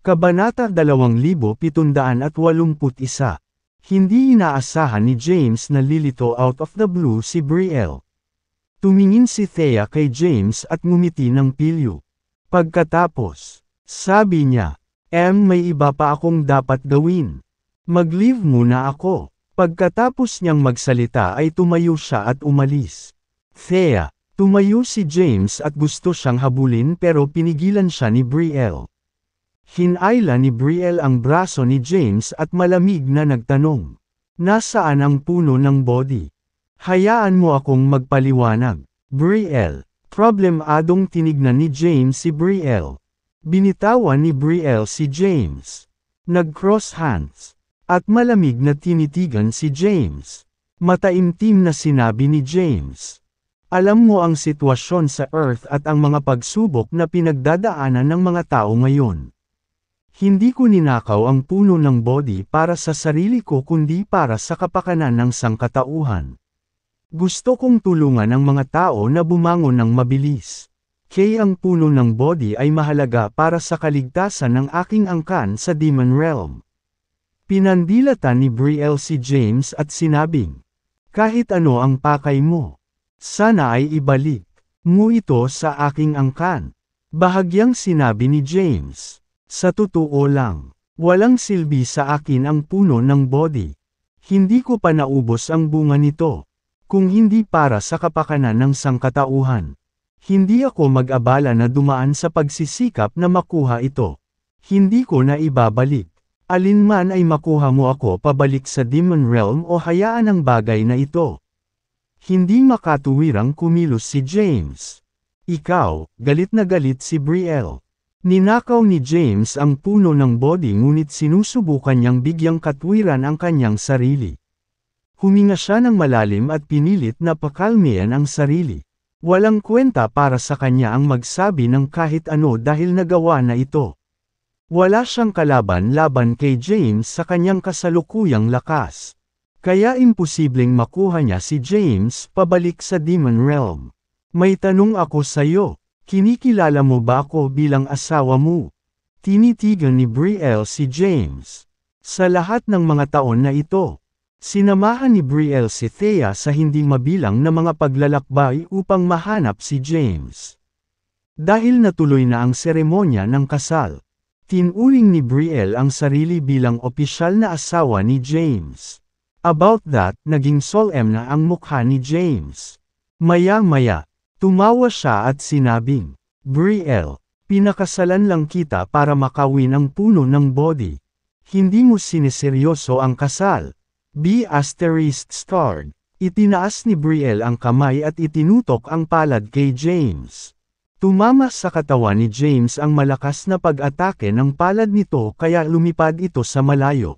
Kabanata 2781. Hindi inaasahan ni James na lilito out of the blue si Brielle. Tumingin si Thea kay James at ngumiti ng pilyo. Pagkatapos, sabi niya, may iba pa akong dapat gawin. Mag-leave muna ako. Pagkatapos niyang magsalita ay tumayo siya at umalis. Thea, tumayo si James at gusto siyang habulin pero pinigilan siya ni Brielle. Hinayla ni Brielle ang braso ni James at malamig na nagtanong. Nasaan ang puno ng body? Hayaan mo akong magpaliwanag. Brielle. Problemadong tinignan ni James si Brielle. Binitawan ni Brielle si James. Nag-cross hands. At malamig na tinitigan si James. Mataimtim na sinabi ni James. Alam mo ang sitwasyon sa Earth at ang mga pagsubok na pinagdadaanan ng mga tao ngayon. Hindi ko ninakaw ang puno ng body para sa sarili ko kundi para sa kapakanan ng sangkatauhan. Gusto kong tulungan ang mga tao na bumangon ng mabilis. Kaya ang puno ng body ay mahalaga para sa kaligtasan ng aking angkan sa Demon Realm. Pinandilatan ni Brielle si James at sinabing, kahit ano ang pakay mo, sana ay ibalik mo ito sa aking angkan. Bahagyang sinabi ni James. Sa totoo lang, walang silbi sa akin ang puno ng body. Hindi ko pa naubos ang bunga nito. Kung hindi para sa kapakanan ng sangkatauhan. Hindi ako mag-abala na dumaan sa pagsisikap na makuha ito. Hindi ko na ibabalik. Alinman ay makuha mo ako pabalik sa Demon Realm o hayaan ang bagay na ito. Hindi makatuwirang kumilos si James. Ikaw, galit na galit si Brielle. Ninakaw ni James ang puno ng body ngunit sinusubukan niyang bigyang katwiran ang kanyang sarili. Huminga siya ng malalim at pinilit na pakalmeyan ang sarili. Walang kwenta para sa kanya ang magsabi ng kahit ano dahil nagawa na ito. Wala siyang kalaban laban kay James sa kanyang kasalukuyang lakas. Kaya imposibleng makuha niya si James pabalik sa Demon Realm. May tanong ako sa'yo. Kinikilala mo ba ako bilang asawa mo? Tinitigan ni Brielle si James. Sa lahat ng mga taon na ito, sinamahan ni Brielle si Thea sa hindi mabilang na mga paglalakbay upang mahanap si James. Dahil natuloy na ang seremonya ng kasal, tinuring ni Brielle ang sarili bilang opisyal na asawa ni James. About that, naging solemn na ang mukha ni James. Maya-maya, tumawa siya at sinabing, Brielle, pinakasalan lang kita para makawin ang puno ng body. Hindi mo siniseryoso ang kasal. ****. Itinaas ni Brielle ang kamay at itinutok ang palad kay James. Tumama sa katawan ni James ang malakas na pag-atake ng palad nito kaya lumipad ito sa malayo.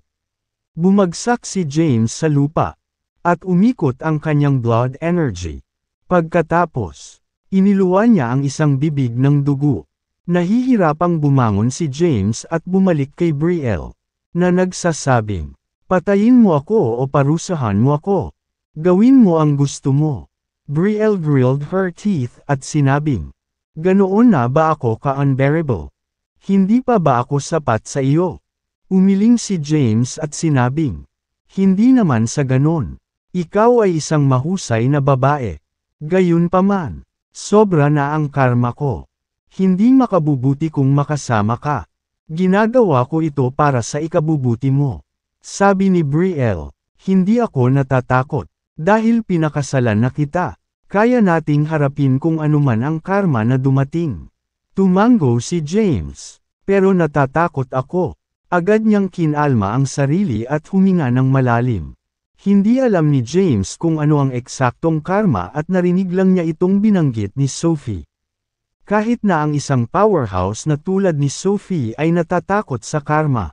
Bumagsak si James sa lupa. At umikot ang kanyang blood energy. Pagkatapos, iniluwan niya ang isang bibig ng dugo. Nahihirapang bumangon si James at bumalik kay Brielle, na nagsasabing, patayin mo ako o parusahan mo ako. Gawin mo ang gusto mo. Brielle grilled her teeth at sinabing, ganoon na ba ako ka-unbearable? Hindi pa ba ako sapat sa iyo? Umiling si James at sinabing, hindi naman sa ganon. Ikaw ay isang mahusay na babae. Gayunpaman, sobra na ang karma ko. Hindi makabubuti kung makasama ka. Ginagawa ko ito para sa ikabubuti mo. Sabi ni Brielle, hindi ako natatakot. Dahil pinakasalan na kita. Kaya nating harapin kung anuman ang karma na dumating. Tumango si James. Pero natatakot ako. Agad niyang kinalma ang sarili at huminga ng malalim. Hindi alam ni James kung ano ang eksaktong karma at narinig lang niya itong binanggit ni Sophie. Kahit na ang isang powerhouse na tulad ni Sophie ay natatakot sa karma.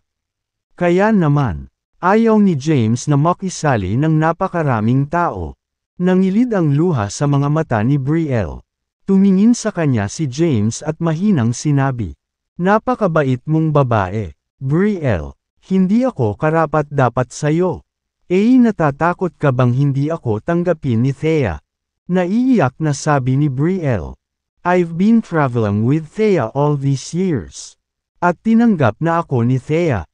Kaya naman, ayaw ni James na makisali ng napakaraming tao. Nangilid ang luha sa mga mata ni Brielle. Tumingin sa kanya si James at mahinang sinabi, napakabait mong babae. Brielle, hindi ako karapat-dapat sa'yo. Natatakot ka bang hindi ako tanggapin ni Thea? Naiiyak na sabi ni Brielle. I've been traveling with Thea all these years. At tinanggap na ako ni Thea.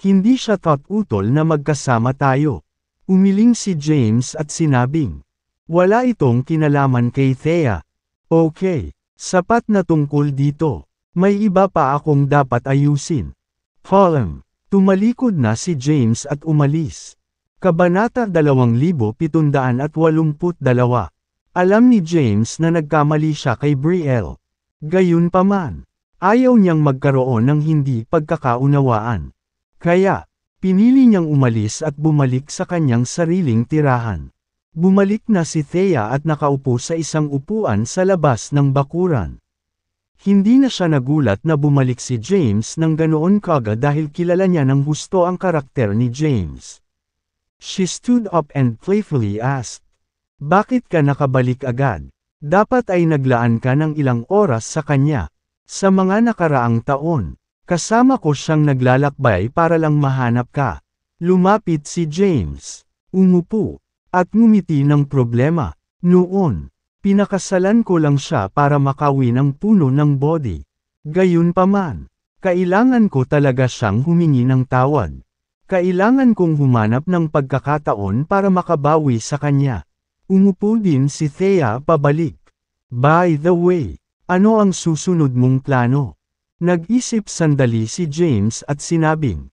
Hindi siya utol na magkasama tayo. Umiling si James at sinabing, wala itong kinalaman kay Thea. Okay, sapat na tungkol dito. May iba pa akong dapat ayusin. Column. Tumalikod na si James at umalis. Kabanata 2782. Alam ni James na nagkamali siya kay Brielle. Gayunpaman, ayaw niyang magkaroon ng hindi pagkakaunawaan. Kaya, pinili niyang umalis at bumalik sa kanyang sariling tirahan. Bumalik na si Thea at nakaupo sa isang upuan sa labas ng bakuran. Hindi na siya nagulat na bumalik si James ng ganoon kagad dahil kilala niya ng husto ang karakter ni James. She stood up and playfully asked, bakit ka nakabalik agad? Dapat ay naglaan ka ng ilang oras sa kanya. Sa mga nakaraang taon, kasama ko siyang naglalakbay para lang mahanap ka. Lumapit si James, umupo, at ngumiti ng problema. Noon, pinakasalan ko lang siya para makawi ng puno ng body. Gayunpaman, kailangan ko talaga siyang humingi ng tawad. Kailangan kong humanap ng pagkakataon para makabawi sa kanya. Umupo din si Thea pabalik. By the way, ano ang susunod mong plano? Nag-isip sandali si James at sinabing,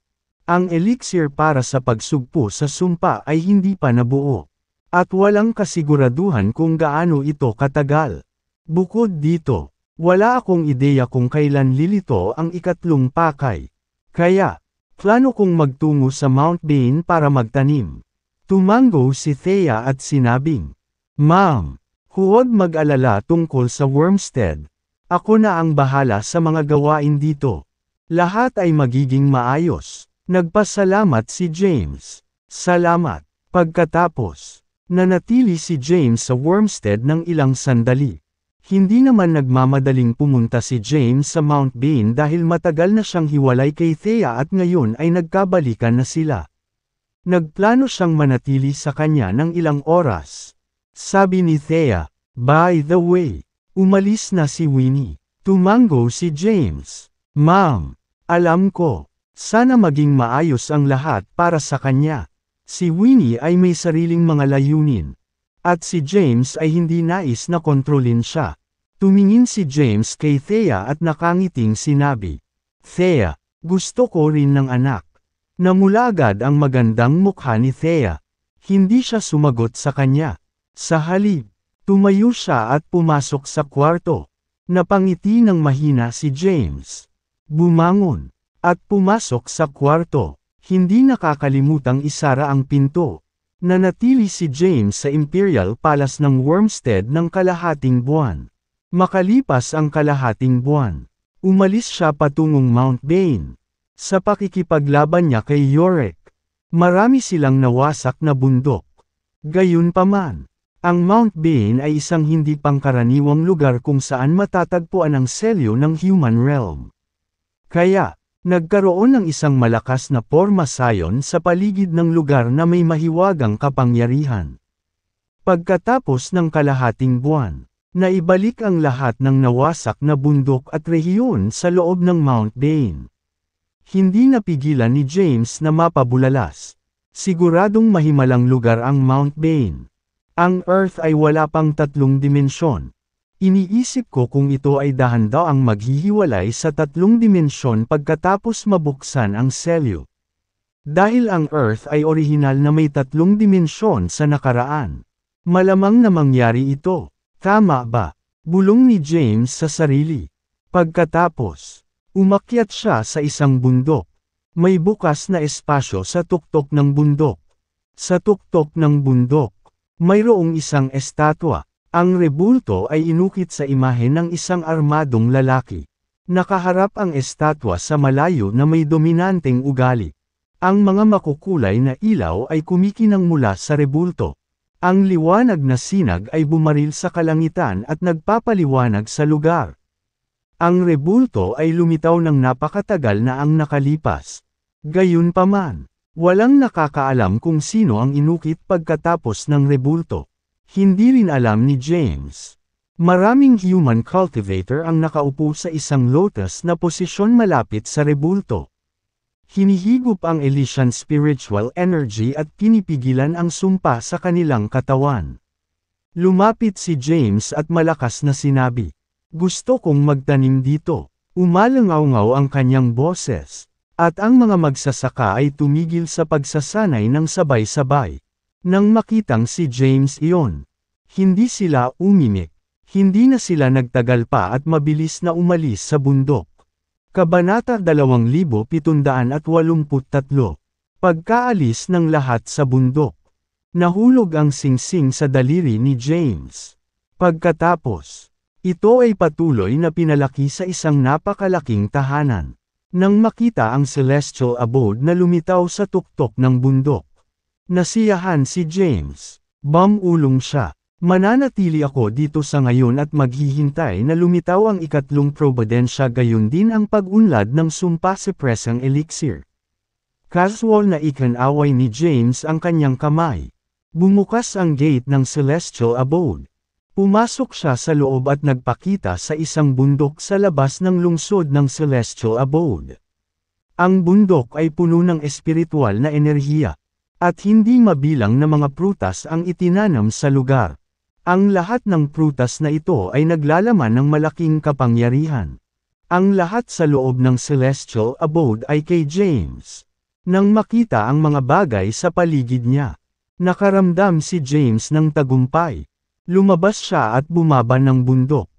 ang elixir para sa pagsugpo sa sumpa ay hindi pa nabuo. At walang kasiguraduhan kung gaano ito katagal. Bukod dito, wala akong ideya kung kailan lilito ang ikatlong pakay. Kaya, plano kong magtungo sa Mount Bain para magtanim. Tumango si Thea at sinabing, Ma'am, huwag mag-alala tungkol sa Wormstead. Ako na ang bahala sa mga gawain dito. Lahat ay magiging maayos. Nagpasalamat si James. Salamat. Pagkatapos, nanatili si James sa Wormstead ng ilang sandali. Hindi naman nagmamadaling pumunta si James sa Mount Bain dahil matagal na siyang hiwalay kay Thea at ngayon ay nagkabalikan na sila. Nagplano siyang manatili sa kanya ng ilang oras. Sabi ni Thea, by the way, umalis na si Winnie. Tumango si James. Ma'am, alam ko, sana maging maayos ang lahat para sa kanya. Si Winnie ay may sariling mga layunin. At si James ay hindi nais na kontrolin siya. Tumingin si James kay Thea at nakangiting sinabi, Thea, gusto ko rin ng anak. Namula agad ang magandang mukha ni Thea. Hindi siya sumagot sa kanya. Sa halip, tumayo siya at pumasok sa kwarto. Napangiti ng mahina si James. Bumangon, at pumasok sa kwarto. Hindi nakakalimutang isara ang pinto. Nanatili si James sa Imperial Palace ng Wormstead ng kalahating buwan. Makalipas ang kalahating buwan, umalis siya patungong Mount Bain. Sa pakikipaglaban niya kay Yorick, marami silang nawasak na bundok. Gayunpaman, ang Mount Bain ay isang hindi pangkaraniwang lugar kung saan matatagpuan ang selyo ng human realm. Kaya, nagkaroon ng isang malakas na pormasayon sa paligid ng lugar na may mahiwagang kapangyarihan. Pagkatapos ng kalahating buwan, naibalik ang lahat ng nawasak na bundok at rehiyon sa loob ng Mount Bain. Hindi napigilan ni James na mapabulalas. Siguradong mahimalang lugar ang Mount Bain. Ang Earth ay wala pang 3 dimensyon. Iniisip ko kung ito ay dahan-daang maghihiwalay sa 3 dimensyon pagkatapos mabuksan ang selyo. Dahil ang Earth ay orihinal na may 3 dimensyon sa nakaraan. Malamang na mangyari ito. Tama ba? Bulong ni James sa sarili. Pagkatapos, umakyat siya sa isang bundok. May bukas na espasyo sa tuktok ng bundok. Sa tuktok ng bundok, mayroong isang estatwa. Ang rebulto ay inukit sa imahe ng isang armadong lalaki. Nakaharap ang estatwa sa malayo na may dominanteng ugali. Ang mga makukulay na ilaw ay kumikinang mula sa rebulto. Ang liwanag na sinag ay bumaril sa kalangitan at nagpapaliwanag sa lugar. Ang rebulto ay lumitaw ng napakatagal na ang nakalipas. Gayunpaman, walang nakakaalam kung sino ang inukit pagkatapos ng rebulto. Hindi rin alam ni James. Maraming human cultivator ang nakaupo sa isang lotus na posisyon malapit sa rebulto. Hinihigop ang Elysian spiritual energy at pinipigilan ang sumpa sa kanilang katawan. Lumapit si James at malakas na sinabi, "Gusto kong magtanim dito." Umalangaw-ngaw ang kanyang boses, at ang mga magsasaka ay tumigil sa pagsasanay ng sabay-sabay. Nang makitang si James iyon, hindi sila umimik. Hindi na sila nagtagal pa at mabilis na umalis sa bundok. Kabanata 2783. Pagkaalis ng lahat sa bundok. Nahulog ang singsing sa daliri ni James. Pagkatapos, ito ay patuloy na pinalaki sa isang napakalaking tahanan. Nang makita ang celestial abode na lumitaw sa tuktok ng bundok, nasiyahan si James. Bumulong siya. Mananatili ako dito sa ngayon at maghihintay na lumitaw ang ikatlong probidensya, gayon din ang pag-unlad ng sumpa sa presang elixir. Casual na ikinaway ni James ang kanyang kamay. Bumukas ang gate ng celestial abode. Pumasok siya sa loob at nagpakita sa isang bundok sa labas ng lungsod ng celestial abode. Ang bundok ay puno ng espiritual na enerhiya, at hindi mabilang na mga prutas ang itinanam sa lugar. Ang lahat ng prutas na ito ay naglalaman ng malaking kapangyarihan. Ang lahat sa loob ng celestial abode ay kay James. Nang makita ang mga bagay sa paligid niya, nakaramdam si James ng tagumpay. Lumabas siya at bumaba ng bundok.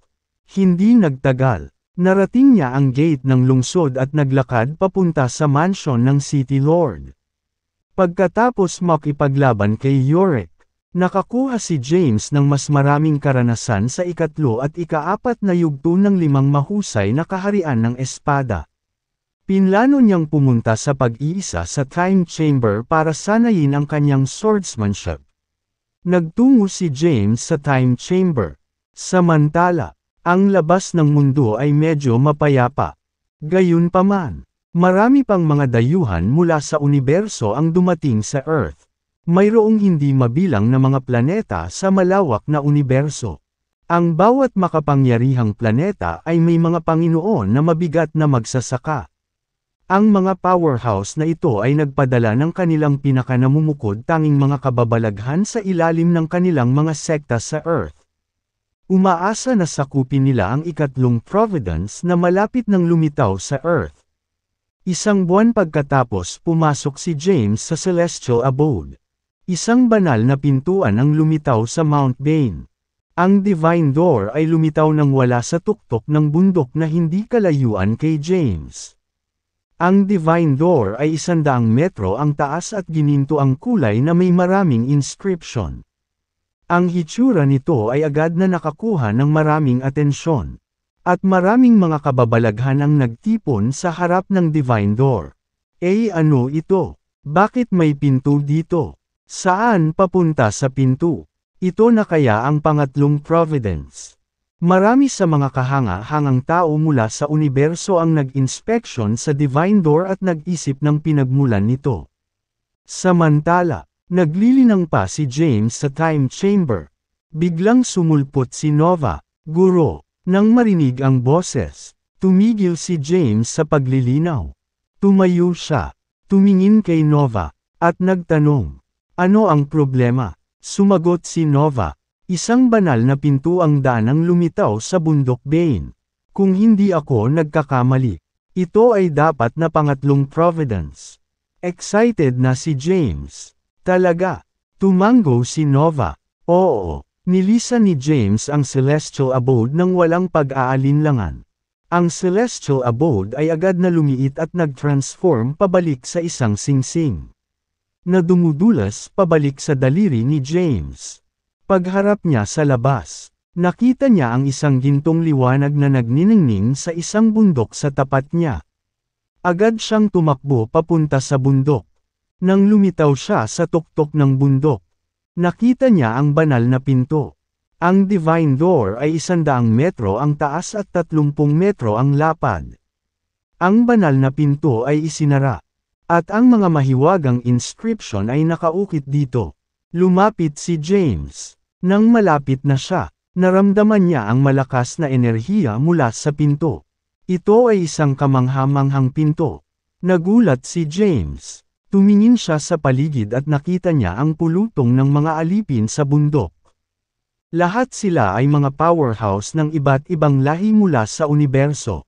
Hindi nagtagal, narating niya ang gate ng lungsod at naglakad papunta sa mansion ng City Lord. Pagkatapos makipaglaban kay Yorick, nakakuha si James ng mas maraming karanasan sa ikatlo at ikaapat na yugto ng 5 mahusay na kaharian ng espada. Pinlano niyang pumunta sa pag-iisa sa time chamber para sanayin ang kanyang swordsmanship. Nagtungo si James sa time chamber. Samantala, ang labas ng mundo ay medyo mapayapa. Gayunpaman, marami pang mga dayuhan mula sa universo ang dumating sa Earth. Mayroong hindi mabilang na mga planeta sa malawak na universo. Ang bawat makapangyarihang planeta ay may mga Panginoon na mabigat na magsasaka. Ang mga powerhouse na ito ay nagpadala ng kanilang pinakanamumukod tanging mga kababalaghan sa ilalim ng kanilang mga sekta sa Earth. Umaasa na sakupin nila ang ikatlong providence na malapit ng lumitaw sa Earth. Isang buwan pagkatapos pumasok si James sa celestial abode. Isang banal na pintuan ang lumitaw sa Mount Bane. Ang Divine Door ay lumitaw nang wala sa tuktok ng bundok na hindi kalayuan kay James. Ang Divine Door ay 100 metro ang taas at gininto ang kulay na may maraming inscription. Ang hitsura nito ay agad na nakakuha ng maraming atensyon. At maraming mga kababalaghan ang nagtipon sa harap ng Divine Door. Ano ito? Bakit may pinto dito? Saan papunta sa pinto? Ito na kaya ang pangatlong providence. Marami sa mga kahanga-hangang tao mula sa universo ang nag-inspection sa Divine Door at nag-isip ng pinagmulan nito. Samantala, naglilinang pa si James sa time chamber. Biglang sumulpot si Nova, "Guro." Nang marinig ang boses, tumigil si James sa paglilinaw. Tumayo siya, tumingin kay Nova, at nagtanong, "Ano ang problema?" Sumagot si Nova, "Isang banal na pinto ang daanang lumitaw sa bundok Bane. Kung hindi ako nagkakamali, ito ay dapat na pangatlong providence." Excited na si James. "Talaga?" Tumango si Nova. "Oo." Nilisan ni James ang celestial abode nang walang pag-aalinlangan. Ang celestial abode ay agad na lumiit at nag-transform pabalik sa isang singsing na dumudulas pabalik sa daliri ni James. Pagharap niya sa labas, nakita niya ang isang gintong liwanag na nagniningning sa isang bundok sa tapat niya. Agad siyang tumakbo papunta sa bundok. Nang lumitaw siya sa tuktok ng bundok, nakita niya ang banal na pinto. Ang Divine Door ay 100 metro ang taas at 30 metro ang lapad. Ang banal na pinto ay isinara. At ang mga mahiwagang inscription ay nakaukit dito. Lumapit si James. Nang malapit na siya, Naramdaman niya ang malakas na enerhiya mula sa pinto. Ito ay isang kamangha-manghang pinto. Nagulat si James. Tumingin siya sa paligid at nakita niya ang pulutong ng mga alipin sa bundok. Lahat sila ay mga powerhouse ng iba't ibang lahi mula sa universo.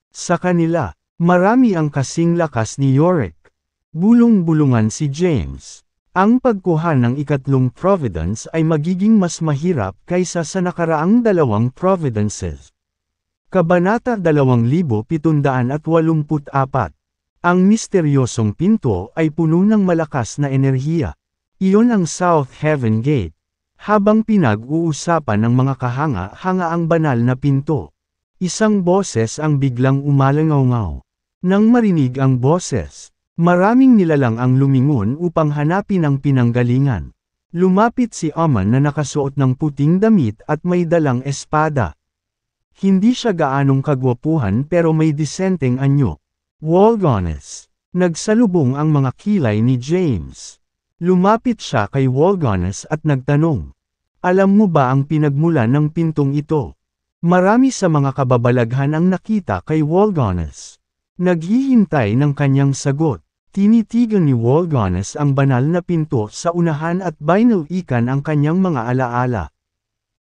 Sa kanila, marami ang kasing lakas ni Yorick. Bulong-bulungan si James. Ang pagkuha ng ikatlong Providence ay magiging mas mahirap kaysa sa nakaraang dalawang Providences. Kabanata 2784. Ang misteryosong pinto ay puno ng malakas na enerhiya. Iyon ang South Heaven Gate. Habang pinag-uusapan ng mga kahanga-hanga ang banal na pinto, isang boses ang biglang umalangaw-ngaw. Nang marinig ang boses, maraming nilalang ang lumingon upang hanapin ang pinanggalingan. Lumapit si Aman na nakasuot ng puting damit at may dalang espada. Hindi siya gaanong kagwapuhan pero may disenteng anyo. Walgones. Nagsalubong ang mga kilay ni James. Lumapit siya kay Walgones at nagtanong. Alam mo ba ang pinagmulan ng pintong ito? Marami sa mga kababalaghan ang nakita kay Walgones. Naghihintay ng kanyang sagot. Tinitigan ni Walgones ang banal na pinto sa unahan at binalikan ang kanyang mga alaala.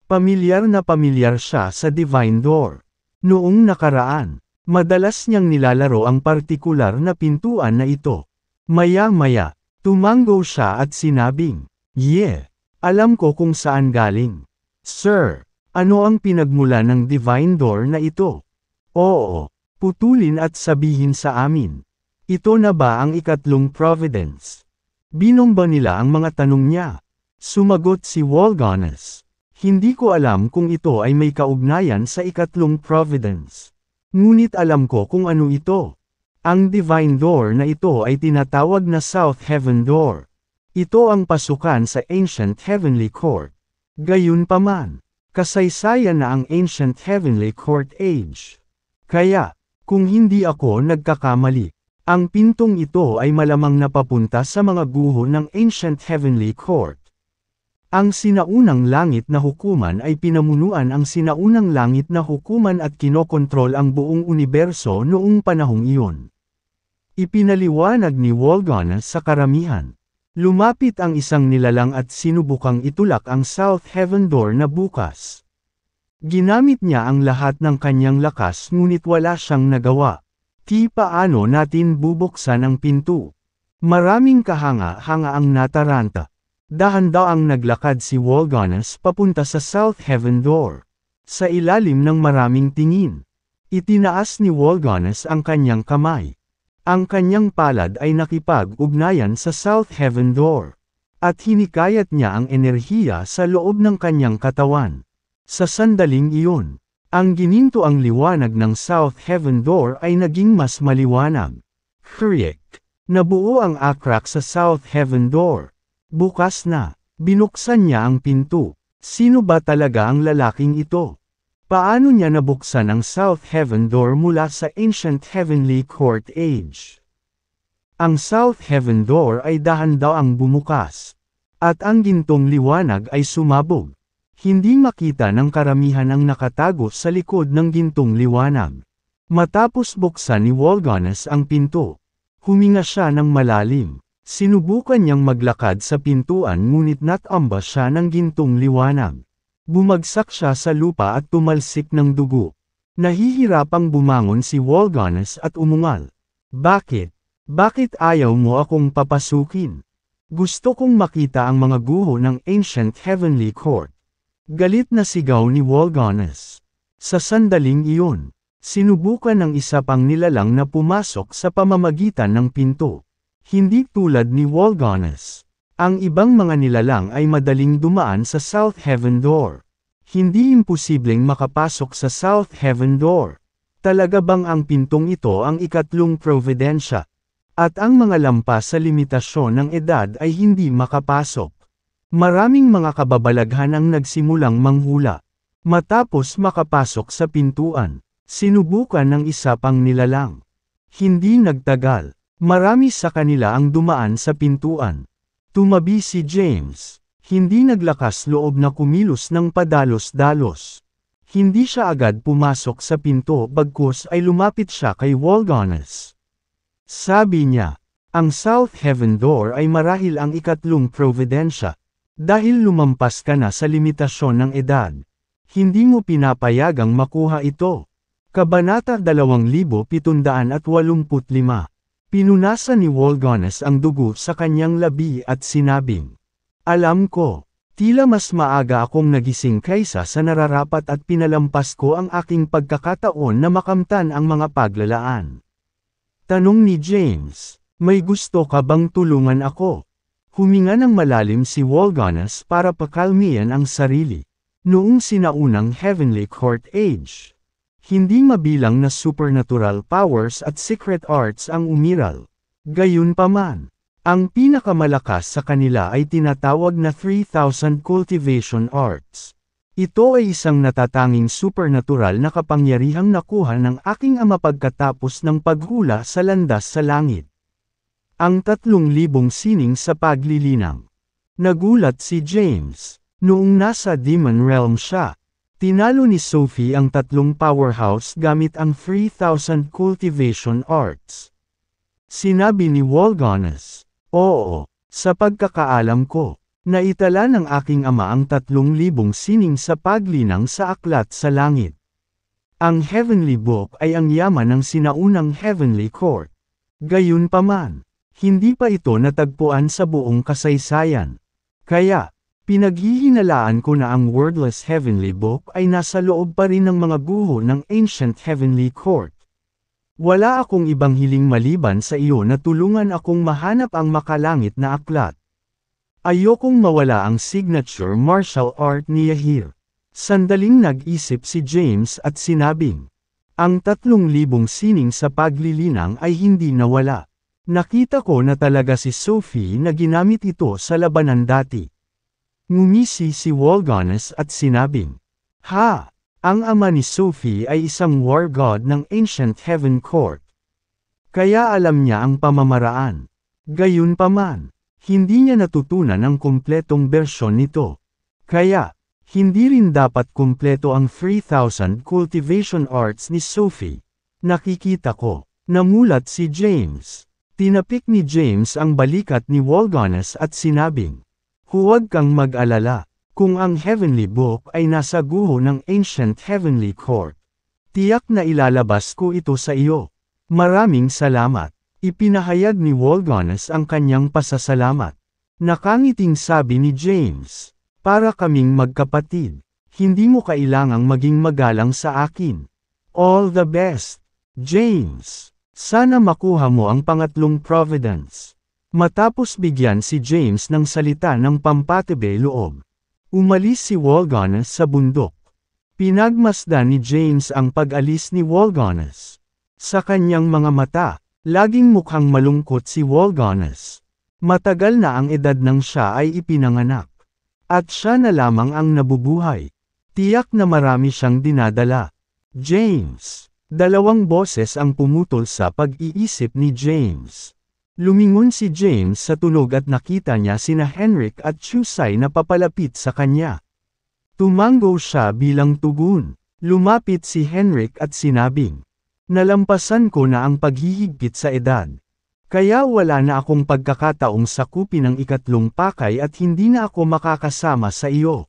Pamilyar na pamilyar siya sa Divine Door. Noong nakaraan, madalas niyang nilalaro ang partikular na pintuan na ito. Maya-maya, tumango siya at sinabing, "Yeah, alam ko kung saan galing. Sir, ano ang pinagmula ng Divine Door na ito? Oo, putulin at sabihin sa amin. Ito na ba ang ikatlong Providence?" Binomba nila ang mga tanong niya. Sumagot si Walgones. Hindi ko alam kung ito ay may kaugnayan sa ikatlong Providence. Ngunit alam ko kung ano ito. Ang Divine Door na ito ay tinatawag na South Heaven Door. Ito ang pasukan sa Ancient Heavenly Court. Gayunpaman, kasaysayan na ang Ancient Heavenly Court Age. Kaya, kung hindi ako nagkakamali, ang pintong ito ay malamang napapunta sa mga guho ng Ancient Heavenly Court. Ang sinaunang langit na hukuman ay pinamunuan ang sinaunang langit na hukuman at kinokontrol ang buong universo noong panahong iyon. Ipinaliwanag ni Walgones sa karamihan. Lumapit ang isang nilalang at sinubukang itulak ang South Heaven Door na bukas. Ginamit niya ang lahat ng kanyang lakas ngunit wala siyang nagawa. Di paano natin bubuksan ang pinto? Maraming kahanga-hanga ang nataranta. Dahan-daang naglakad si Walgones papunta sa South Heaven Door. Sa ilalim ng maraming tingin, itinaas ni Walgones ang kanyang kamay. Ang kanyang palad ay nakipag-ugnayan sa South Heaven Door. At hinikayat niya ang enerhiya sa loob ng kanyang katawan. Sa sandaling iyon, ang gininto ang liwanag ng South Heaven Door ay naging mas maliwanag. Kriek. Nabuo ang akrak sa South Heaven Door. Bukas na. Binuksan niya ang pinto. Sino ba talaga ang lalaking ito? Paano niya nabuksan ang South Heaven Door mula sa Ancient Heavenly Court Age? Ang South Heaven Door ay dahan-daang bumukas. At ang gintong liwanag ay sumabog. Hindi makita ng karamihan ang nakatago sa likod ng gintong liwanag. Matapos buksan ni Walgones ang pinto, huminga siya ng malalim. Sinubukan niyang maglakad sa pintuan ngunit natamba siya ng gintong liwanag. Bumagsak siya sa lupa at tumalsik ng dugo. Nahihirapang bumangon si Walgones at umungal. Bakit? Bakit ayaw mo akong papasukin? Gusto kong makita ang mga guho ng Ancient Heavenly Court. Galit na sigaw ni Walgones. Sa sandaling iyon, sinubukan ng isa pang nilalang na pumasok sa pamamagitan ng pinto. Hindi tulad ni Walgones. Ang ibang mga nilalang ay madaling dumaan sa South Heaven Door. Hindi imposibleng makapasok sa South Heaven Door. Talaga bang ang pintong ito ang ikatlong Providensya? At ang mga lampas sa limitasyon ng edad ay hindi makapasok. Maraming mga kababalaghan ang nagsimulang manghula. Matapos makapasok sa pintuan, sinubukan ng isa pang nilalang. Hindi nagtagal. Marami sa kanila ang dumaan sa pintuan. Tumabi si James. Hindi naglakas loob na kumilos ng padalos-dalos. Hindi siya agad pumasok sa pinto bagkus ay lumapit siya kay Walganes. Sabi niya, ang South Heaven Door ay marahil ang ikatlong providensya. Dahil lumampas ka na sa limitasyon ng edad. Hindi mo pinapayagang makuha ito. Kabanata 2785. Pinunasan ni Walganes ang dugo sa kanyang labi at sinabing, alam ko, tila mas maaga akong nagising kaysa sa nararapat at pinalampas ko ang aking pagkakataon na makamtan ang mga paglalaan. Tanong ni James, may gusto ka bang tulungan ako? Huminga ng malalim si Walganes para pakalmihan ang sarili. Noong sinaunang Heavenly Court Age, hindi mabilang na supernatural powers at secret arts ang umiral. Gayunpaman, ang pinakamalakas sa kanila ay tinatawag na 3,000 cultivation arts. Ito ay isang natatanging supernatural na kapangyarihang nakuha ng aking ama pagkatapos ng paghula sa landas sa langit. Ang 3,000 sining sa paglilinang. Nagulat si James. Noong nasa Demon Realm siya, tinalo ni Sophie ang 3 powerhouse gamit ang 3,000 cultivation arts. Sinabi ni Walganes, oo, sa pagkakaalam ko, naitala ng aking ama ang 3,000 sining sa paglinang sa aklat sa langit. Ang Heavenly Book ay ang yaman ng sinaunang Heavenly Court. Gayunpaman, hindi pa ito natagpuan sa buong kasaysayan. Kaya, pinaghihinalaan ko na ang wordless Heavenly Book ay nasa loob pa rin ng mga guho ng Ancient Heavenly Court. Wala akong ibang hiling maliban sa iyo na tulungan akong mahanap ang makalangit na aklat. Ayokong mawala ang signature martial art ni Yahir. Sandaling nag-isip si James at sinabing, ang 3,000 sining sa paglilinang ay hindi nawala. Nakita ko na talaga si Sophie na ginamit ito sa labanan dati. Ngumisi si Walganes at sinabing, ha! Ang ama ni Sophie ay isang war god ng Ancient Heaven Court. Kaya alam niya ang pamamaraan. Gayunpaman, hindi niya natutunan ang kumpletong bersyon nito. Kaya, hindi rin dapat kumpleto ang 3,000 cultivation arts ni Sophie. Nakikita ko, namulat si James. Tinapik ni James ang balikat ni Walganes at sinabing, huwag kang mag-alala, kung ang Heavenly Book ay nasa guho ng Ancient Heavenly Court. Tiyak na ilalabas ko ito sa iyo. Maraming salamat. Ipinahayag ni Walganes ang kanyang pasasalamat. Nakangiting sabi ni James, para kaming magkapatid. Hindi mo kailangang maging magalang sa akin. All the best, James. Sana makuha mo ang pangatlong Providence. Matapos bigyan si James ng salita ng pampatibay loob, umalis si Walganes sa bundok. Pinagmasdan ni James ang pag-alis ni Walganes. Sa kanyang mga mata, laging mukhang malungkot si Walganes. Matagal na ang edad ng siya ay ipinanganak. At siya na lamang ang nabubuhay. Tiyak na marami siyang dinadala. James. 2 boses ang pumutol sa pag-iisip ni James. Lumingon si James sa tunog at nakita niya sina Henrik at Chusay na papalapit sa kanya. Tumango siya bilang tugon. Lumapit si Henrik at sinabing, nalampasan ko na ang paghihigpit sa edad. Kaya wala na akong pagkakataong sakupin ang ikatlong pakay at hindi na ako makakasama sa iyo.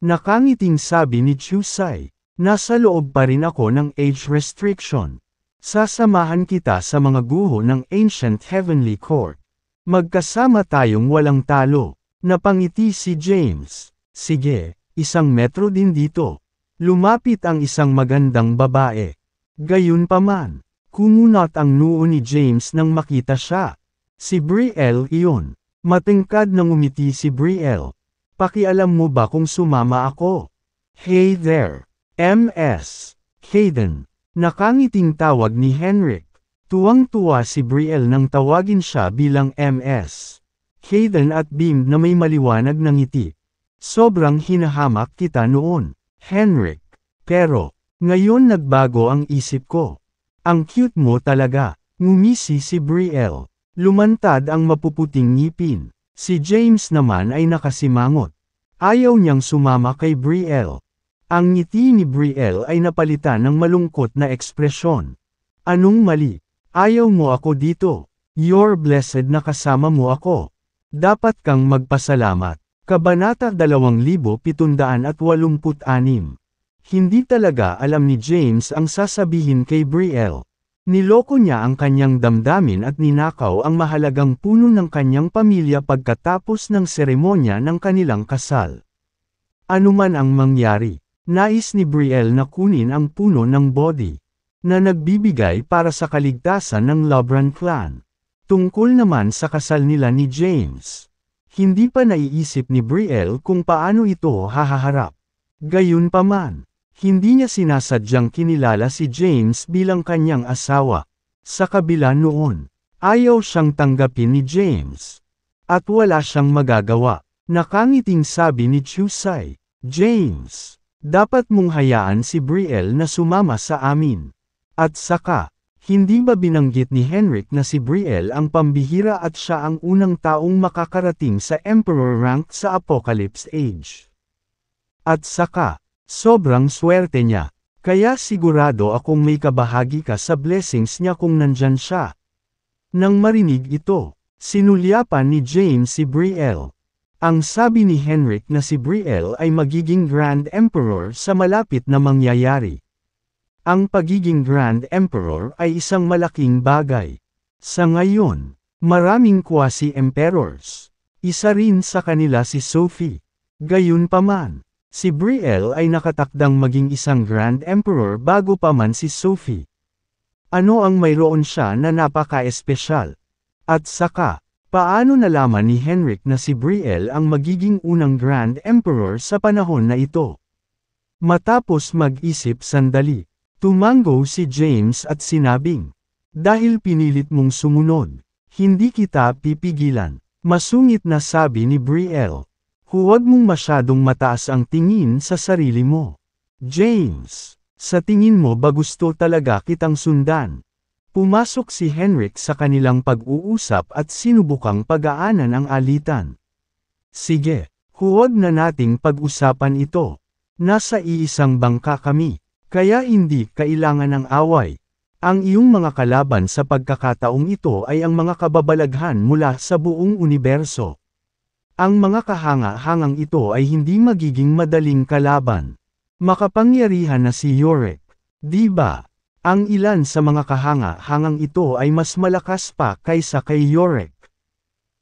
Nakangiting sabi ni Chusay, nasa loob pa rin ako ng age restriction. Sasamahan kita sa mga guho ng Ancient Heavenly Court. Magkasama tayong walang talo. Napangiti si James. Sige, 1 metro din dito. Lumapit ang isang magandang babae. Gayunpaman, kumunot ang noo ni James nang makita siya. Si Brielle iyon. Matingkad nang umiti si Brielle. Pakialam mo ba kung sumama ako? Hey there, Ms. Hayden. Nakangiting tawag ni Henrik. Tuwang-tuwa si Brielle nang tawagin siya bilang Ms. Hayden at beamed na may maliwanag na ngiti. Sobrang hinahamak kita noon, Henrik. Pero, ngayon nagbago ang isip ko. Ang cute mo talaga, ngumisi si Brielle. Lumantad ang mapuputing ngipin. Si James naman ay nakasimangot. Ayaw niyang sumama kay Brielle. Ang ngiti ni Brielle ay napalitan ng malungkot na ekspresyon. Anong mali? Ayaw mo ako dito. You're blessed na kasama mo ako. Dapat kang magpasalamat. Kabanata 2786. Hindi talaga alam ni James ang sasabihin kay Brielle. Niloko niya ang kanyang damdamin at ninakaw ang mahalagang puno ng kanyang pamilya pagkatapos ng seremonya ng kanilang kasal. Anuman ang mangyari, nais ni Brielle na kunin ang puno ng Bodhi, na nagbibigay para sa kaligtasan ng Lobran clan. Tungkol naman sa kasal nila ni James, hindi pa naiisip ni Brielle kung paano ito hahaharap. Gayunpaman, hindi niya sinasadyang kinilala si James bilang kanyang asawa. Sa kabila noon, ayaw siyang tanggapin ni James. At wala siyang magagawa. Nakangiting sabi ni Chusay, James, dapat mong hayaan si Brielle na sumama sa amin. At saka, hindi ba binanggit ni Henrik na si Brielle ang pambihira at siya ang unang taong makakarating sa Emperor rank sa Apocalypse Age? At saka, sobrang swerte niya. Kaya sigurado akong may kabahagi ka sa blessings niya kung nandyan siya. Nang marinig ito, sinulyapan ni James si Brielle. Ang sabi ni Henrik na si Brielle ay magiging Grand Emperor sa malapit na mangyayari. Ang pagiging Grand Emperor ay isang malaking bagay. Sa ngayon, maraming quasi-emperors. Isa rin sa kanila si Sophie. Gayunpaman, si Brielle ay nakatakdang maging isang Grand Emperor bago pa man si Sophie. Ano ang mayroon siya na napaka-espesyal? At saka, paano nalaman ni Henrik na si Brielle ang magiging unang Grand Emperor sa panahon na ito? Matapos mag-isip sandali, tumango si James at sinabing, dahil pinilit mong sumunod, hindi kita pipigilan. Masungit na sabi ni Brielle. Huwag mong masyadong mataas ang tingin sa sarili mo. James, sa tingin mo ba gusto talaga kitang sundan? Pumasok si Henrik sa kanilang pag-uusap at sinubukang pagaanan ang alitan. Sige, huwag na nating pag-usapan ito. Nasa iisang bangka kami, kaya hindi kailangan ng away. Ang iyong mga kalaban sa pagkakataong ito ay ang mga kababalaghan mula sa buong universo. Ang mga kahanga-hangang ito ay hindi magiging madaling kalaban. Makapangyarihan na si Yorick, di ba? Ang ilan sa mga kahanga-hangang ito ay mas malakas pa kaysa kay Yorick.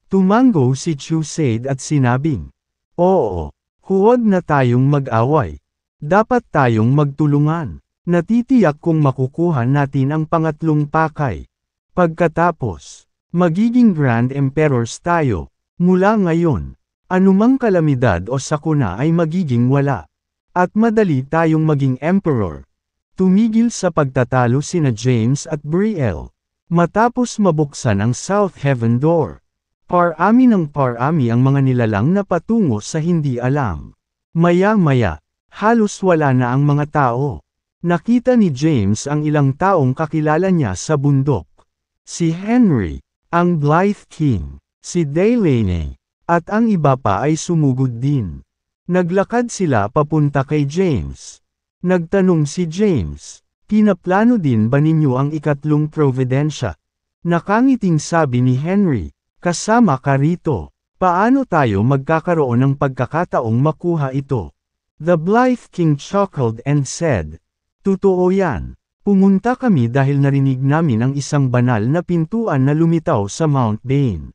Tumango si Chusade at sinabing, oo, huwag na tayong mag-away. Dapat tayong magtulungan. Natitiyak kung makukuha natin ang pangatlong pakay. Pagkatapos, magiging Grand Emperors tayo. Mula ngayon, anumang kalamidad o sakuna ay magiging wala. At madali tayong maging Emperor. Tumigil sa pagtatalo sina James at Brielle. Matapos mabuksan ang South Heaven Door. Parami ng parami ang mga nilalang na patungo sa hindi alam. Maya-maya, halos wala na ang mga tao. Nakita ni James ang ilang taong kakilala niya sa bundok. Si Henry, ang Blythe King, si Delaney, at ang iba pa ay sumugod din. Naglakad sila papunta kay James. Nagtanong si James, pinaplano din ba ninyo ang ikatlong Providensya? Nakangiting sabi ni Henry, kasama ka rito. Paano tayo magkakaroon ng pagkakataong makuha ito? The Blythe King chuckled and said, totoo yan. Pumunta kami dahil narinig namin ang isang banal na pintuan na lumitaw sa Mount Bane.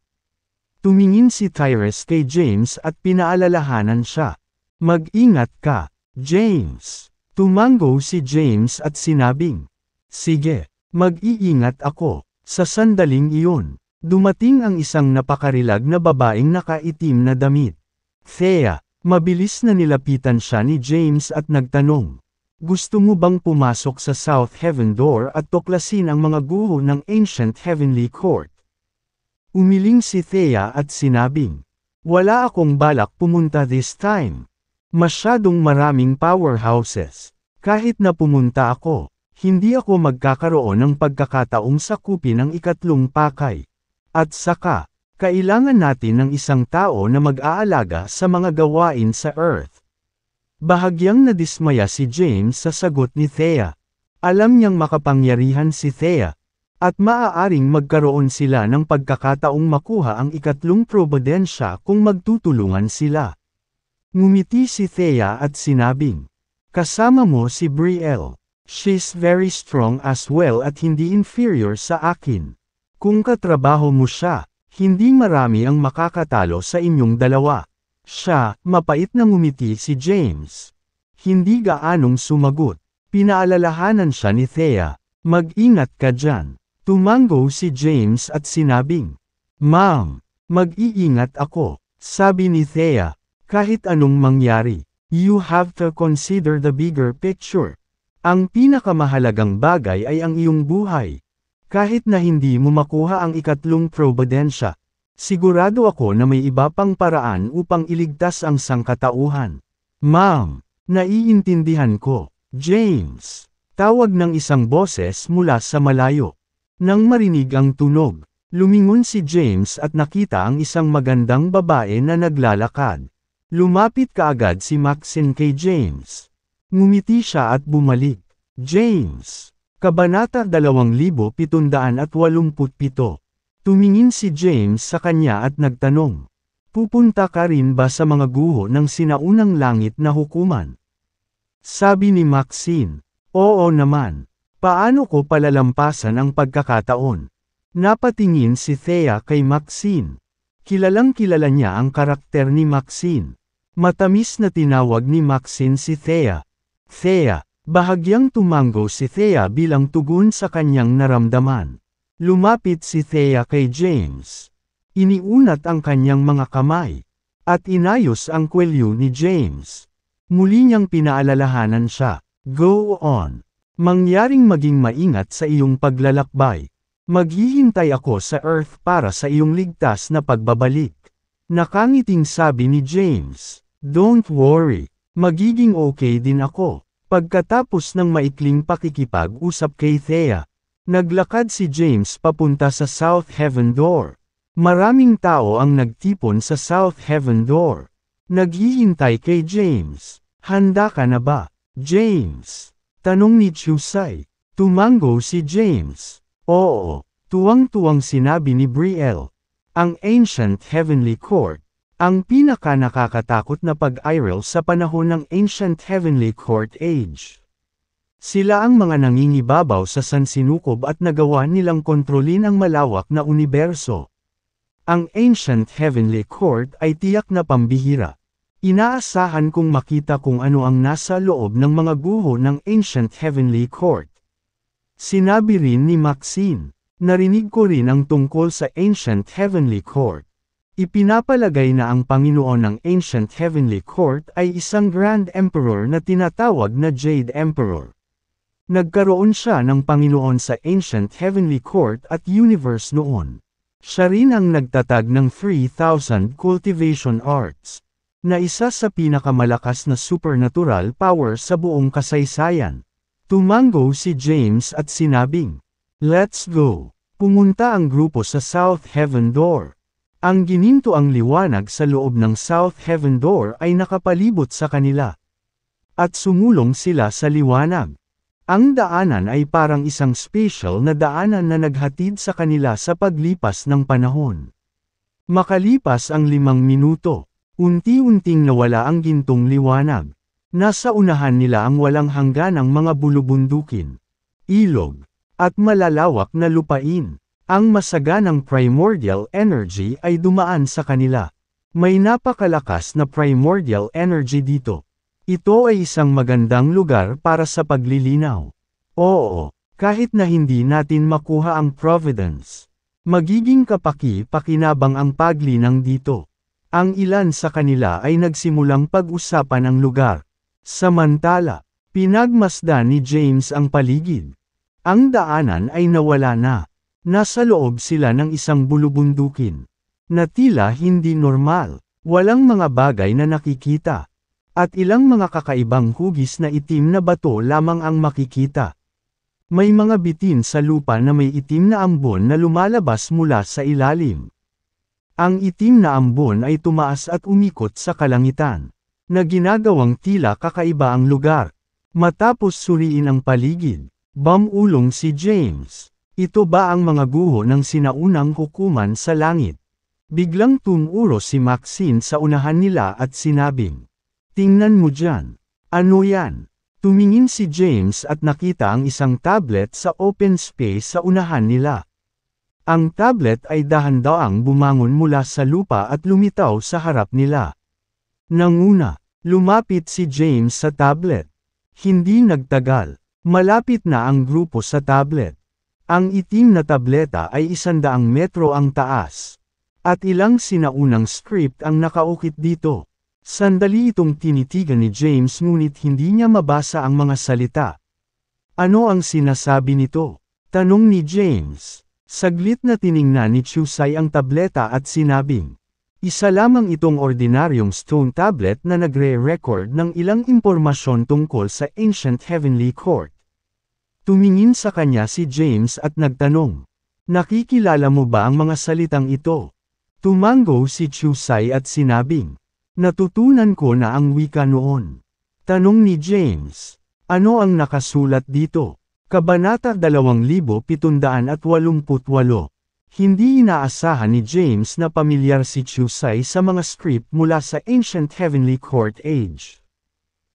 Tumingin si Tyrus kay James at pinaalalahanan siya. Mag-ingat ka, James. Tumango si James at sinabing, sige, mag-iingat ako. Sa sandaling iyon, dumating ang isang napakarilag na babaeng nakaitim na damit. Thea, mabilis na nilapitan siya ni James at nagtanong. Gusto mo bang pumasok sa South Heaven Door at tuklasin ang mga guho ng Ancient Heavenly Court? Umiling si Thea at sinabing, wala akong balak pumunta this time. Masyadong maraming powerhouses. Kahit na pumunta ako, hindi ako magkakaroon ng pagkakataong sakupin ang ikatlong pakay. At saka, Kailangan natin ng isang tao na mag-aalaga sa mga gawain sa Earth. Bahagyang nadismaya si James sa sagot ni Thea. Alam niyang makapangyarihan si Thea, at maaaring magkaroon sila ng pagkakataong makuha ang ikatlong probidensya kung magtutulungan sila. Ngumiti si Thea at sinabing, "Kasama mo si Brielle. She's very strong as well at hindi inferior sa akin. Kung katrabaho mo siya, hindi marami ang makakatalo sa inyong dalawa." Siya, mapait na ngumiti si James. Hindi gaanong sumagot. Pinaalalahanan siya ni Thea, "Mag-ingat ka dyan." Tumango si James at sinabing, "Ma'am, mag-iingat ako." Sabi ni Thea, "Kahit anong mangyari, you have to consider the bigger picture. Ang pinakamahalagang bagay ay ang iyong buhay. Kahit na hindi mo makuha ang ikatlong probidensya, sigurado ako na may iba pang paraan upang iligtas ang sangkatauhan." "Ma'am, naiintindihan ko, James." Tawag ng isang boses mula sa malayo. Nang marinig ang tunog, lumingon si James at nakita ang isang magandang babae na naglalakad. Lumapit kaagad si Maxine kay James. Ngumiti siya at bumalik. "James." Kabanata 2787. Tumingin si James sa kanya at nagtanong, "Pupunta ka rin ba sa mga guho ng sinaunang langit na hukuman?" Sabi ni Maxine, "Oo naman. Paano ko palalampasan ang pagkakataon?" Napatingin si Thea kay Maxine. Kilalang kilala niya ang karakter ni Maxine. Matamis na tinawag ni Maxine si Thea. "Thea." Bahagyang tumango si Thea bilang tugon sa kanyang naramdaman. Lumapit si Thea kay James. Iniunat ang kanyang mga kamay. At inayos ang kwelyo ni James. Muli niyang pinaalalahanan siya, "Go on. Mangyaring maging maingat sa iyong paglalakbay. Maghihintay ako sa Earth para sa iyong ligtas na pagbabalik." Nakangiting sabi ni James, "Don't worry. Magiging okay din ako." Pagkatapos ng maikling pakikipag-usap kay Thea, naglakad si James papunta sa South Heaven Door. Maraming tao ang nagtipon sa South Heaven Door. Naghihintay kay James. "Handa ka na ba, James?" Tanong ni Chusay. Tumango si James. "Oo." Tuwang-tuwang sinabi ni Brielle. Ang Ancient Heavenly Court. Ang pinaka-nakakatakot na pag-iral sa panahon ng Ancient Heavenly Court Age. Sila ang mga nangingibabaw sa sansinukob at nagawa nilang kontrolin ang malawak na universo. Ang Ancient Heavenly Court ay tiyak na pambihira. Inaasahan kong makita kung ano ang nasa loob ng mga guho ng Ancient Heavenly Court. Sinabi rin ni Maxine, "Narinig ko rin ang tungkol sa Ancient Heavenly Court. Ipinapalagay na ang Panginoon ng Ancient Heavenly Court ay isang Grand Emperor na tinatawag na Jade Emperor. Nagkaroon siya ng Panginoon sa Ancient Heavenly Court at Universe noon. Siya rin ang nagtatag ng 3,000 Cultivation Arts, na isa sa pinakamalakas na supernatural power sa buong kasaysayan." Tumango si James at sinabing, "Let's go." Pumunta ang grupo sa South Heaven Door. Ang gininto ang liwanag sa loob ng South Heaven Door ay nakapalibot sa kanila. At sumulong sila sa liwanag. Ang daanan ay parang isang special na daanan na naghatid sa kanila sa paglipas ng panahon. Makalipas ang 5 minuto, unti-unting nawala ang gintong liwanag. Nasa unahan nila ang walang hangganang mga bulubundukin, ilog, at malalawak na lupain. Ang masaganang primordial energy ay dumaan sa kanila. May napakalakas na primordial energy dito. Ito ay isang magandang lugar para sa paglilinaw. Oo, kahit na hindi natin makuha ang Providence, magiging kapaki-pakinabang ang paglinang dito. Ang ilan sa kanila ay nagsimulang pag-usapan ang lugar. Samantala, pinagmasdan ni James ang paligid. Ang daanan ay nawala na. Nasa loob sila ng isang bulubundukin. Na tila hindi normal. Walang mga bagay na nakikita. At ilang mga kakaibang hugis na itim na bato lamang ang makikita. May mga bitin sa lupa na may itim na ambon na lumalabas mula sa ilalim. Ang itim na ambon ay tumaas at umikot sa kalangitan, na ginagawang tila kakaiba ang lugar. Matapos suriin ang paligid, bumulong si James. Ito ba ang mga guho ng sinaunang hukuman sa langit? Biglang tumuro si Maxine sa unahan nila at sinabing, "Tingnan mo dyan. Ano yan?" Tumingin si James at nakita ang isang tablet sa open space sa unahan nila. Ang tablet ay dahan-daang bumangon mula sa lupa at lumitaw sa harap nila. Nanguna, lumapit si James sa tablet. Hindi nagtagal, malapit na ang grupo sa tablet. Ang itim na tableta ay 100 metro ang taas. At ilang sinaunang script ang nakaukit dito. Sandali itong tinitigan ni James ngunit hindi niya mabasa ang mga salita. Ano ang sinasabi nito? Tanong ni James. Saglit na tiningnan ni Chusay ang tableta at sinabing, isa lamang itong ordinaryong stone tablet na nagre-record ng ilang impormasyon tungkol sa Ancient Heavenly Court. Tumingin sa kanya si James at nagtanong, nakikilala mo ba ang mga salitang ito? Tumango si Chusay at sinabing, natutunan ko na ang wika noon. Tanong ni James, ano ang nakasulat dito? Kabanata 2788. Hindi inaasahan ni James na pamilyar si Chusay sa mga script mula sa Ancient Heavenly Court Age.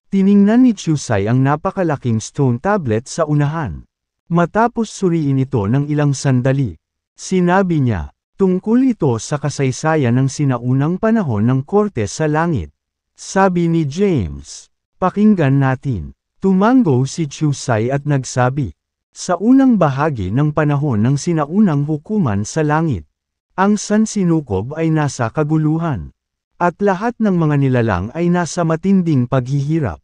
Tiningnan ni Chusay ang napakalaking stone tablet sa unahan. Matapos suriin ito ng ilang sandali, sinabi niya, tungkol ito sa kasaysayan ng sinaunang panahon ng korte sa langit. Sabi ni James, pakinggan natin. Tumango si Chusay at nagsabi, sa unang bahagi ng panahon ng sinaunang hukuman sa langit, ang sansinukob ay nasa kaguluhan. At lahat ng mga nilalang ay nasa matinding paghihirap.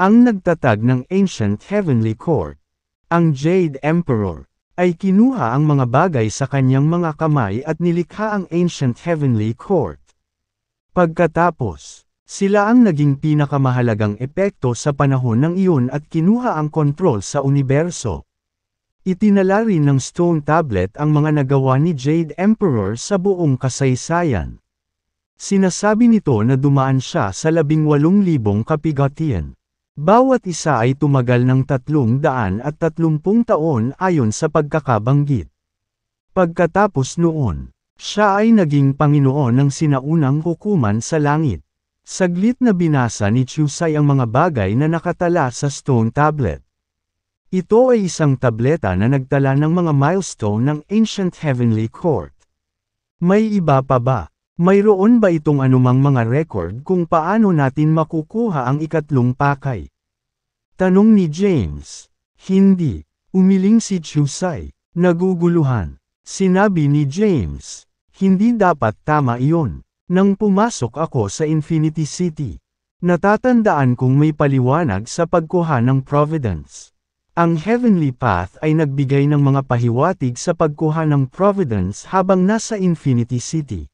Ang nagtatag ng Ancient Heavenly Court, ang Jade Emperor, ay kinuha ang mga bagay sa kanyang mga kamay at nilikha ang Ancient Heavenly Court. Pagkatapos, sila ang naging pinakamahalagang epekto sa panahon ng iyon at kinuha ang kontrol sa universo. Itinala rin ng Stone Tablet ang mga nagawa ni Jade Emperor sa buong kasaysayan. Sinasabi nito na dumaan siya sa 18,000 kapigatian. Bawat isa ay tumagal ng 330 taon ayon sa pagkakabanggit. Pagkatapos noon, siya ay naging Panginoon ng sinaunang hukuman sa langit. Saglit na binasa ni Chusay ang mga bagay na nakatala sa Stone Tablet. Ito ay isang tableta na nagtala ng mga milestone ng Ancient Heavenly Court. May iba pa ba? Mayroon ba itong anumang mga record kung paano natin makukuha ang ikatlong pakay? Tanong ni James. Hindi. Umiling si Chusay. Naguguluhan. Sinabi ni James. Hindi dapat tama iyon. Nang pumasok ako sa Infinity City, natatandaan kong may paliwanag sa pagkuha ng Providence. Ang Heavenly Path ay nagbigay ng mga pahiwatig sa pagkuha ng Providence habang nasa Infinity City.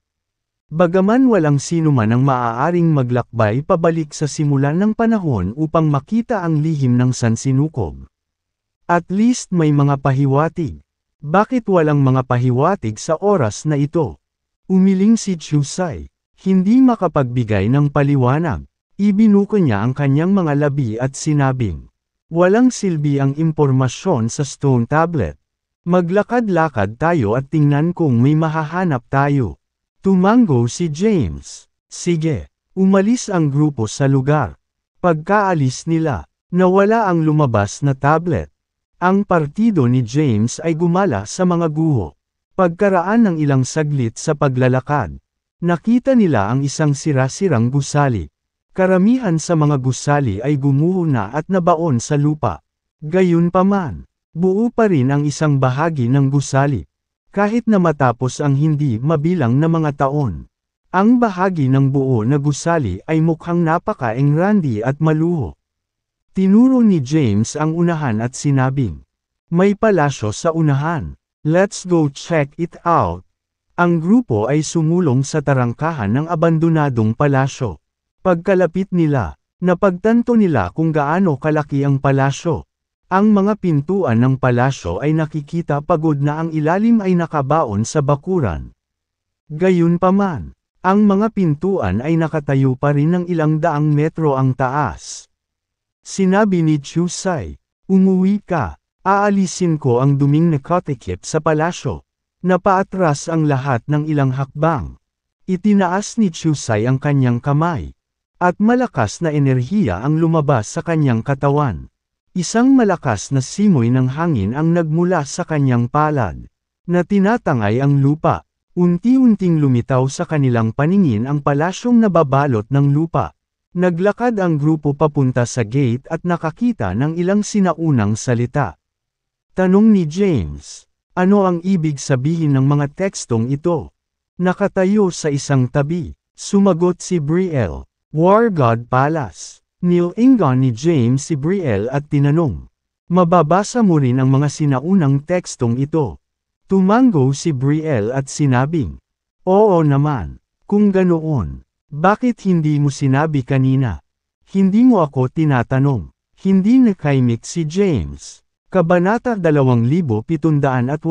Bagaman walang sino man ang maaaring maglakbay pabalik sa simulan ng panahon upang makita ang lihim ng sansinukob. At least may mga pahiwatig. Bakit walang mga pahiwatig sa oras na ito? Umiling si Chusay. Hindi makapagbigay ng paliwanag. Ibinuko niya ang kanyang mga labi at sinabing, walang silbi ang impormasyon sa Stone Tablet. Maglakad-lakad tayo at tingnan kung may mahahanap tayo. Tumango si James. Sige. Umalis ang grupo sa lugar. Pagkaalis nila, nawala ang lumabas na tablet. Ang partido ni James ay gumala sa mga guho. Pagkaraan ng ilang saglit sa paglalakad, nakita nila ang isang sira-sirang gusali. Karamihan sa mga gusali ay gumuho na at nabaon sa lupa. Gayunpaman, buo pa rin ang isang bahagi ng gusali. Kahit na matapos ang hindi mabilang na mga taon. Ang bahagi ng buo na gusali ay mukhang napaka-engrandi at maluho. Tinuro ni James ang unahan at sinabing, may palasyo sa unahan. Let's go check it out. Ang grupo ay sumulong sa tarangkahan ng abandonadong palasyo. Pagkalapit nila, napagtanto nila kung gaano kalaki ang palasyo. Ang mga pintuan ng palasyo ay nakikita pagod na ang ilalim ay nakabaon sa bakuran. Gayunpaman, ang mga pintuan ay nakatayo pa rin ng ilang daang metro ang taas. Sinabi ni Chusay, umuwi ka, aalisin ko ang duming nakatikip sa palasyo. Napaatras ang lahat ng ilang hakbang. Itinaas ni Chusay ang kanyang kamay. At malakas na enerhiya ang lumabas sa kanyang katawan. Isang malakas na simoy ng hangin ang nagmula sa kanyang palad, na tinatangay ang lupa. Unti-unting lumitaw sa kanilang paningin ang palasyong nababalot ng lupa. Naglakad ang grupo papunta sa gate at nakakita ng ilang sinaunang salita. Tanong ni James, ano ang ibig sabihin ng mga tekstong ito? Nakatayo sa isang tabi, sumagot si Brielle, War God Palace. Nilingon ni James si Brielle at tinanong, mababasa mo rin ang mga sinaunang tekstong ito. Tumango si Brielle at sinabing, oo naman, kung ganoon, bakit hindi mo sinabi kanina? Hindi mo ako tinatanong. Hindi nakaimik si James. Kabanata 2789.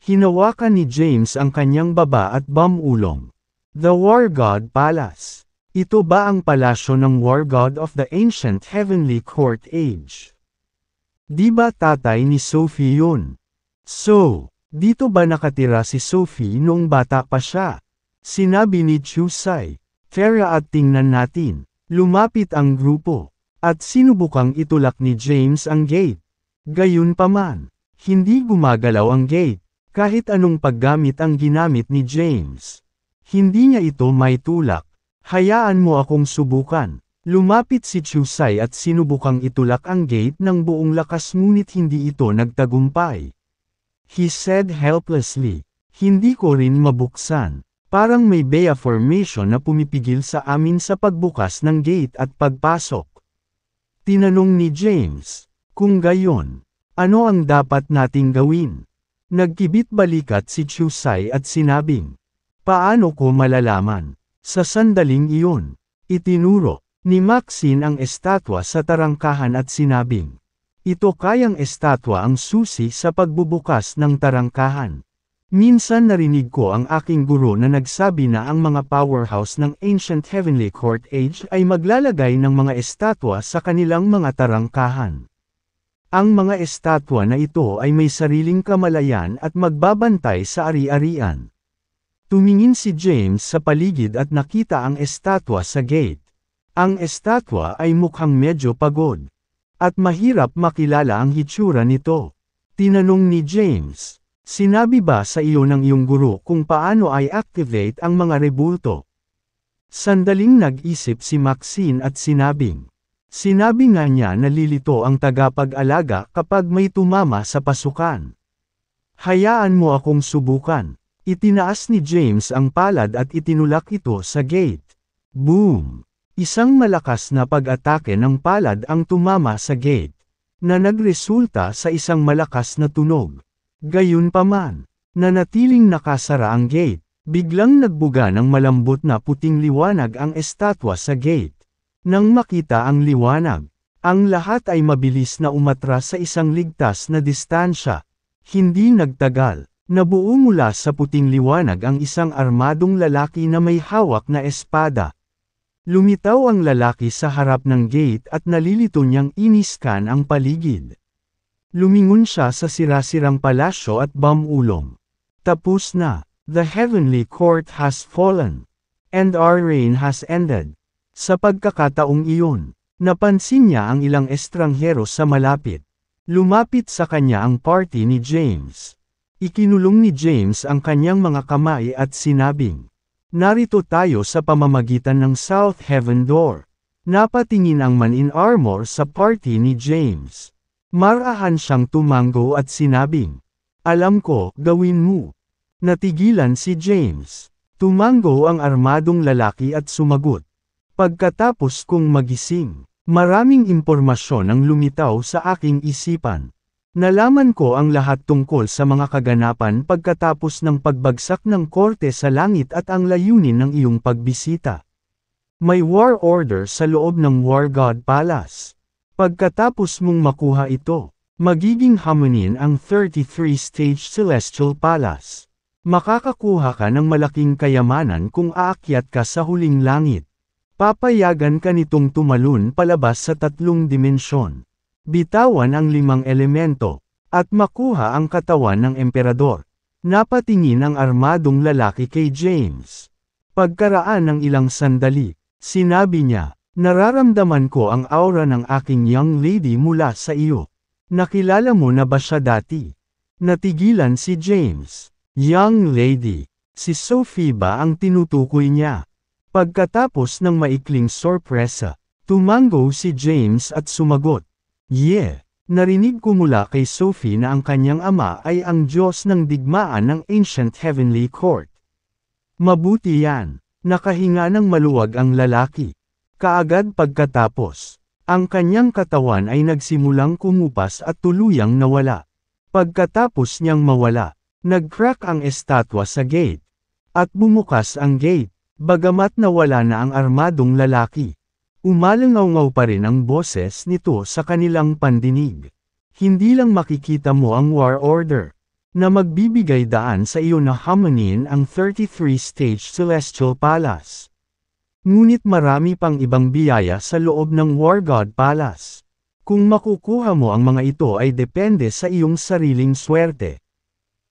Hinawakan ni James ang kanyang baba at bamulong. The War God Palace. Ito ba ang palasyo ng War God of the Ancient Heavenly Court Age? Di ba tatay ni Sophie yun? So, dito ba nakatira si Sophie noong bata pa siya? Sinabi ni Chusay. Tara at tingnan natin. Lumapit ang grupo. At sinubukang itulak ni James ang gate. Gayunpaman, hindi gumagalaw ang gate. Kahit anong paggamit ang ginamit ni James. Hindi niya ito may tulak. Hayaan mo akong subukan. Lumapit si Chusay at sinubukang itulak ang gate ng buong lakas ngunit hindi ito nagtagumpay. He said helplessly, hindi ko rin mabuksan. Parang may Bea formation na pumipigil sa amin sa pagbukas ng gate at pagpasok. Tinanong ni James, kung gayon, ano ang dapat nating gawin? Nagkibit balikat si Chusay at sinabing, paano ko malalaman? Sa sandaling iyon, itinuro ni Maxine ang estatwa sa tarangkahan at sinabing, ito kayang estatwa ang susi sa pagbubukas ng tarangkahan. Minsan narinig ko ang aking guro na nagsabi na ang mga powerhouse ng Ancient Heavenly Court Age ay maglalagay ng mga estatwa sa kanilang mga tarangkahan. Ang mga estatwa na ito ay may sariling kamalayan at magbabantay sa ari-arian. Tumingin si James sa paligid at nakita ang estatwa sa gate. Ang estatwa ay mukhang medyo pagod. At mahirap makilala ang hitsura nito. Tinanong ni James, sinabi ba sa iyo ng iyong guro kung paano ay activate ang mga rebulto? Sandaling nag-isip si Maxine at sinabing, sinabi nga niya na lilito ang tagapag-alaga kapag may tumama sa pasukan. Hayaan mo akong subukan. Itinaas ni James ang palad at itinulak ito sa gate. Boom! Isang malakas na pag-atake ng palad ang tumama sa gate, na nagresulta sa isang malakas na tunog. Gayunpaman, nanatiling nakasara ang gate, biglang nagbuga ng malambot na puting liwanag ang estatwa sa gate. Nang makita ang liwanag, ang lahat ay mabilis na umatras sa isang ligtas na distansya. Hindi nagtagal. Nabuo mula sa puting liwanag ang isang armadong lalaki na may hawak na espada. Lumitaw ang lalaki sa harap ng gate at nalilito niyang iniskan ang paligid. Lumingon siya sa sirasirang palasyo at bamulong. Tapos na, the heavenly court has fallen. And our reign has ended. Sa pagkakataong iyon, napansin niya ang ilang estranghero sa malapit. Lumapit sa kanya ang party ni James. Ikinulong ni James ang kanyang mga kamay at sinabing, narito tayo sa pamamagitan ng South Heaven Door. Napatingin ang man-in-armor sa party ni James. Marahan siyang tumango at sinabing, alam ko, gawin mo. Natigilan si James. Tumango ang armadong lalaki at sumagot. Pagkatapos kong magising, maraming impormasyon ang lumitaw sa aking isipan. Nalaman ko ang lahat tungkol sa mga kaganapan pagkatapos ng pagbagsak ng korte sa langit at ang layunin ng iyong pagbisita. May war order sa loob ng War God Palace. Pagkatapos mong makuha ito, magiging hamunin ang 33-stage Celestial Palace. Makakakuha ka ng malaking kayamanan kung aakyat ka sa huling langit. Papayagan ka nitong tumalon palabas sa 3 dimensyon. Bitawan ang 5 elemento, at makuha ang katawan ng emperador. Napatingin ang armadong lalaki kay James. Pagkaraan ng ilang sandali, sinabi niya, "Nararamdaman ko ang aura ng aking young lady mula sa iyo. Nakilala mo na ba siya dati?" Natigilan si James. Young lady. Si Sophie ba ang tinutukoy niya? Pagkatapos ng maikling sorpresa, tumango si James at sumagot. Yeah, narinig ko mula kay Sophie na ang kanyang ama ay ang Diyos ng digmaan ng Ancient Heavenly Court. Mabuti yan. Nakahinga ng maluwag ang lalaki. Kaagad pagkatapos, ang kanyang katawan ay nagsimulang kumupas at tuluyang nawala. Pagkatapos niyang mawala, nag-crack ang estatwa sa gate. At bumukas ang gate, bagamat nawala na ang armadong lalaki. Umalangaw-ngaw pa rin ang boses nito sa kanilang pandinig. Hindi lang makikita mo ang War Order, na magbibigay daan sa iyo na hamanin ang 33-stage Celestial Palace. Ngunit marami pang ibang biyaya sa loob ng War God Palace. Kung makukuha mo ang mga ito ay depende sa iyong sariling swerte.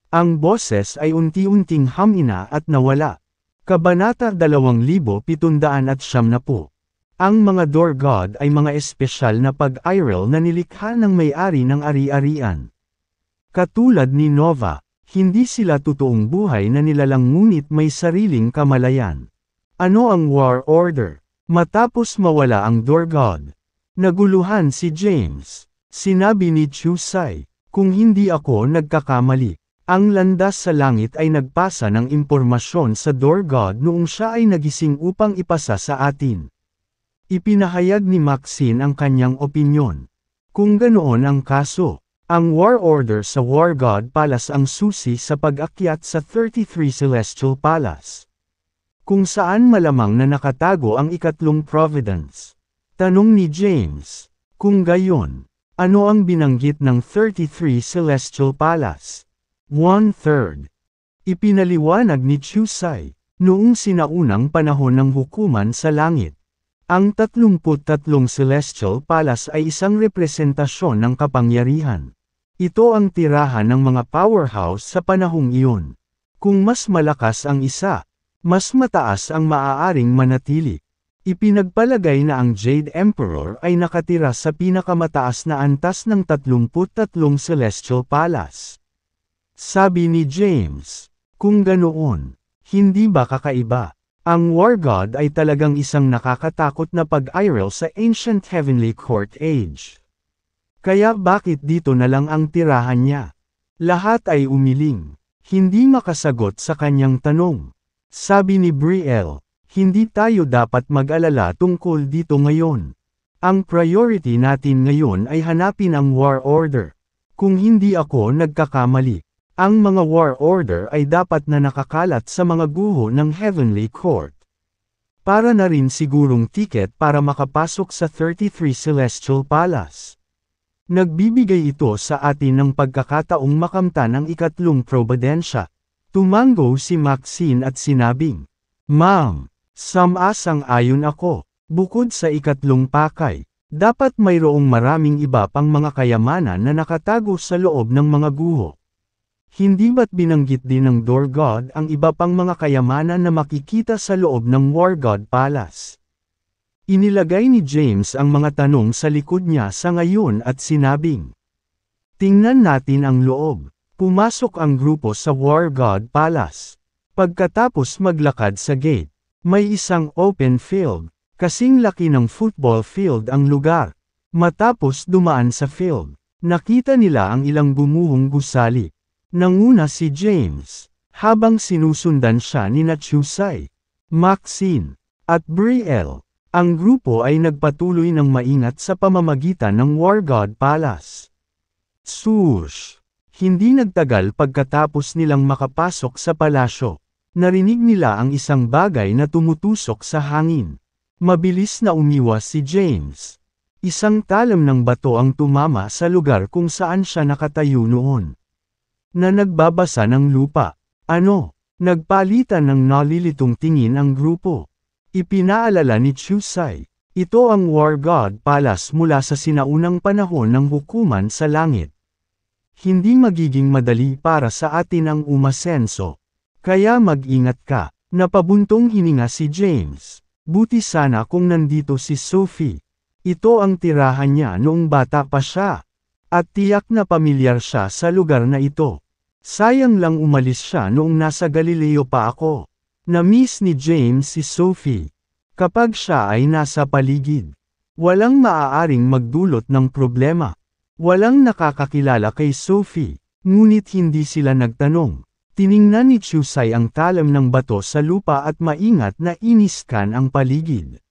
Ang boses ay unti-unting hamina at nawala. Kabanata 2770. Ang mga Door God ay mga espesyal na pag-iral na nilikha ng may-ari ng ari-arian. Katulad ni Nova, hindi sila totoong buhay na nilalang ngunit may sariling kamalayan. Ano ang War Order? Matapos mawala ang Door God, naguluhan si James. Sinabi ni Chusai, "Kung hindi ako nagkakamali, ang landas sa langit ay nagpasa ng impormasyon sa Door God noong siya ay nagising upang ipasa sa atin." Ipinahayag ni Maxine ang kanyang opinyon. Kung ganoon ang kaso, ang War Order sa War God Palace ang susi sa pag-akyat sa 33 Celestial Palace. Kung saan malamang na nakatago ang ikatlong Providence. Tanong ni James, kung gayon, ano ang binanggit ng 33 Celestial Palace? 1/3. Ipinaliwanag ni Chusai, noong sinaunang panahon ng hukuman sa langit. Ang 33 Celestial Palace ay isang representasyon ng kapangyarihan. Ito ang tirahan ng mga powerhouse sa panahong iyon. Kung mas malakas ang isa, mas mataas ang maaaring manatili. Ipinagpalagay na ang Jade Emperor ay nakatira sa pinakamataas na antas ng 33 Celestial Palace. Sabi ni James, kung ganoon, hindi ba kakaiba? Ang War God ay talagang isang nakakatakot na pag-iral sa Ancient Heavenly Court Age. Kaya bakit dito na lang ang tirahan niya? Lahat ay umiling. Hindi makasagot sa kanyang tanong. Sabi ni Brielle, hindi tayo dapat mag-alala tungkol dito ngayon. Ang priority natin ngayon ay hanapin ang War Order. Kung hindi ako nagkakamali, ang mga War Order ay dapat na nakakalat sa mga guho ng Heavenly Court. Para na rin sigurong tiket para makapasok sa 33 Celestial Palace. Nagbibigay ito sa atin ng pagkakataong makamtan ang ikatlong probidensya. Tumango si Maxine at sinabing, Ma'am, sam-asang-ayon ako. Bukod sa ikatlong pakay, dapat mayroong maraming iba pang mga kayamanan na nakatago sa loob ng mga guho. Hindi ba't binanggit din ng Door God ang iba pang mga kayamanan na makikita sa loob ng War God Palace? Inilagay ni James ang mga tanong sa likod niya sa ngayon at sinabing, tingnan natin ang loob. Pumasok ang grupo sa War God Palace. Pagkatapos maglakad sa gate, may isang open field, kasing laki ng football field ang lugar. Matapos dumaan sa field, nakita nila ang ilang gumuhong gusali. Nanguna si James, habang sinusundan siya ni Chusai, Maxine, at Brielle. Ang grupo ay nagpatuloy ng maingat sa pamamagitan ng War God Palace. Swoosh! Hindi nagtagal pagkatapos nilang makapasok sa palasyo. Narinig nila ang isang bagay na tumutusok sa hangin. Mabilis na umiwas si James. Isang talam ng bato ang tumama sa lugar kung saan siya nakatayo noon. Na nagbabasa ng lupa. Ano? Nagpalitan ng nalilitong tingin ang grupo. Ipinaalala ni Chusai. Ito ang War God Palace mula sa sinaunang panahon ng hukuman sa langit. Hindi magiging madali para sa atin ang umasenso. Kaya mag-ingat ka. Napabuntong hininga si James. Buti sana kung nandito si Sophie. Ito ang tirahan niya noong bata pa siya. At tiyak na pamilyar siya sa lugar na ito. Sayang lang umalis siya noong nasa Galileo pa ako. Na-miss ni James si Sophie. Kapag siya ay nasa paligid, walang maaaring magdulot ng problema. Walang nakakakilala kay Sophie, ngunit hindi sila nagtanong. Tiningnan ni Chusai ang talam ng bato sa lupa at maingat na iniskan ang paligid.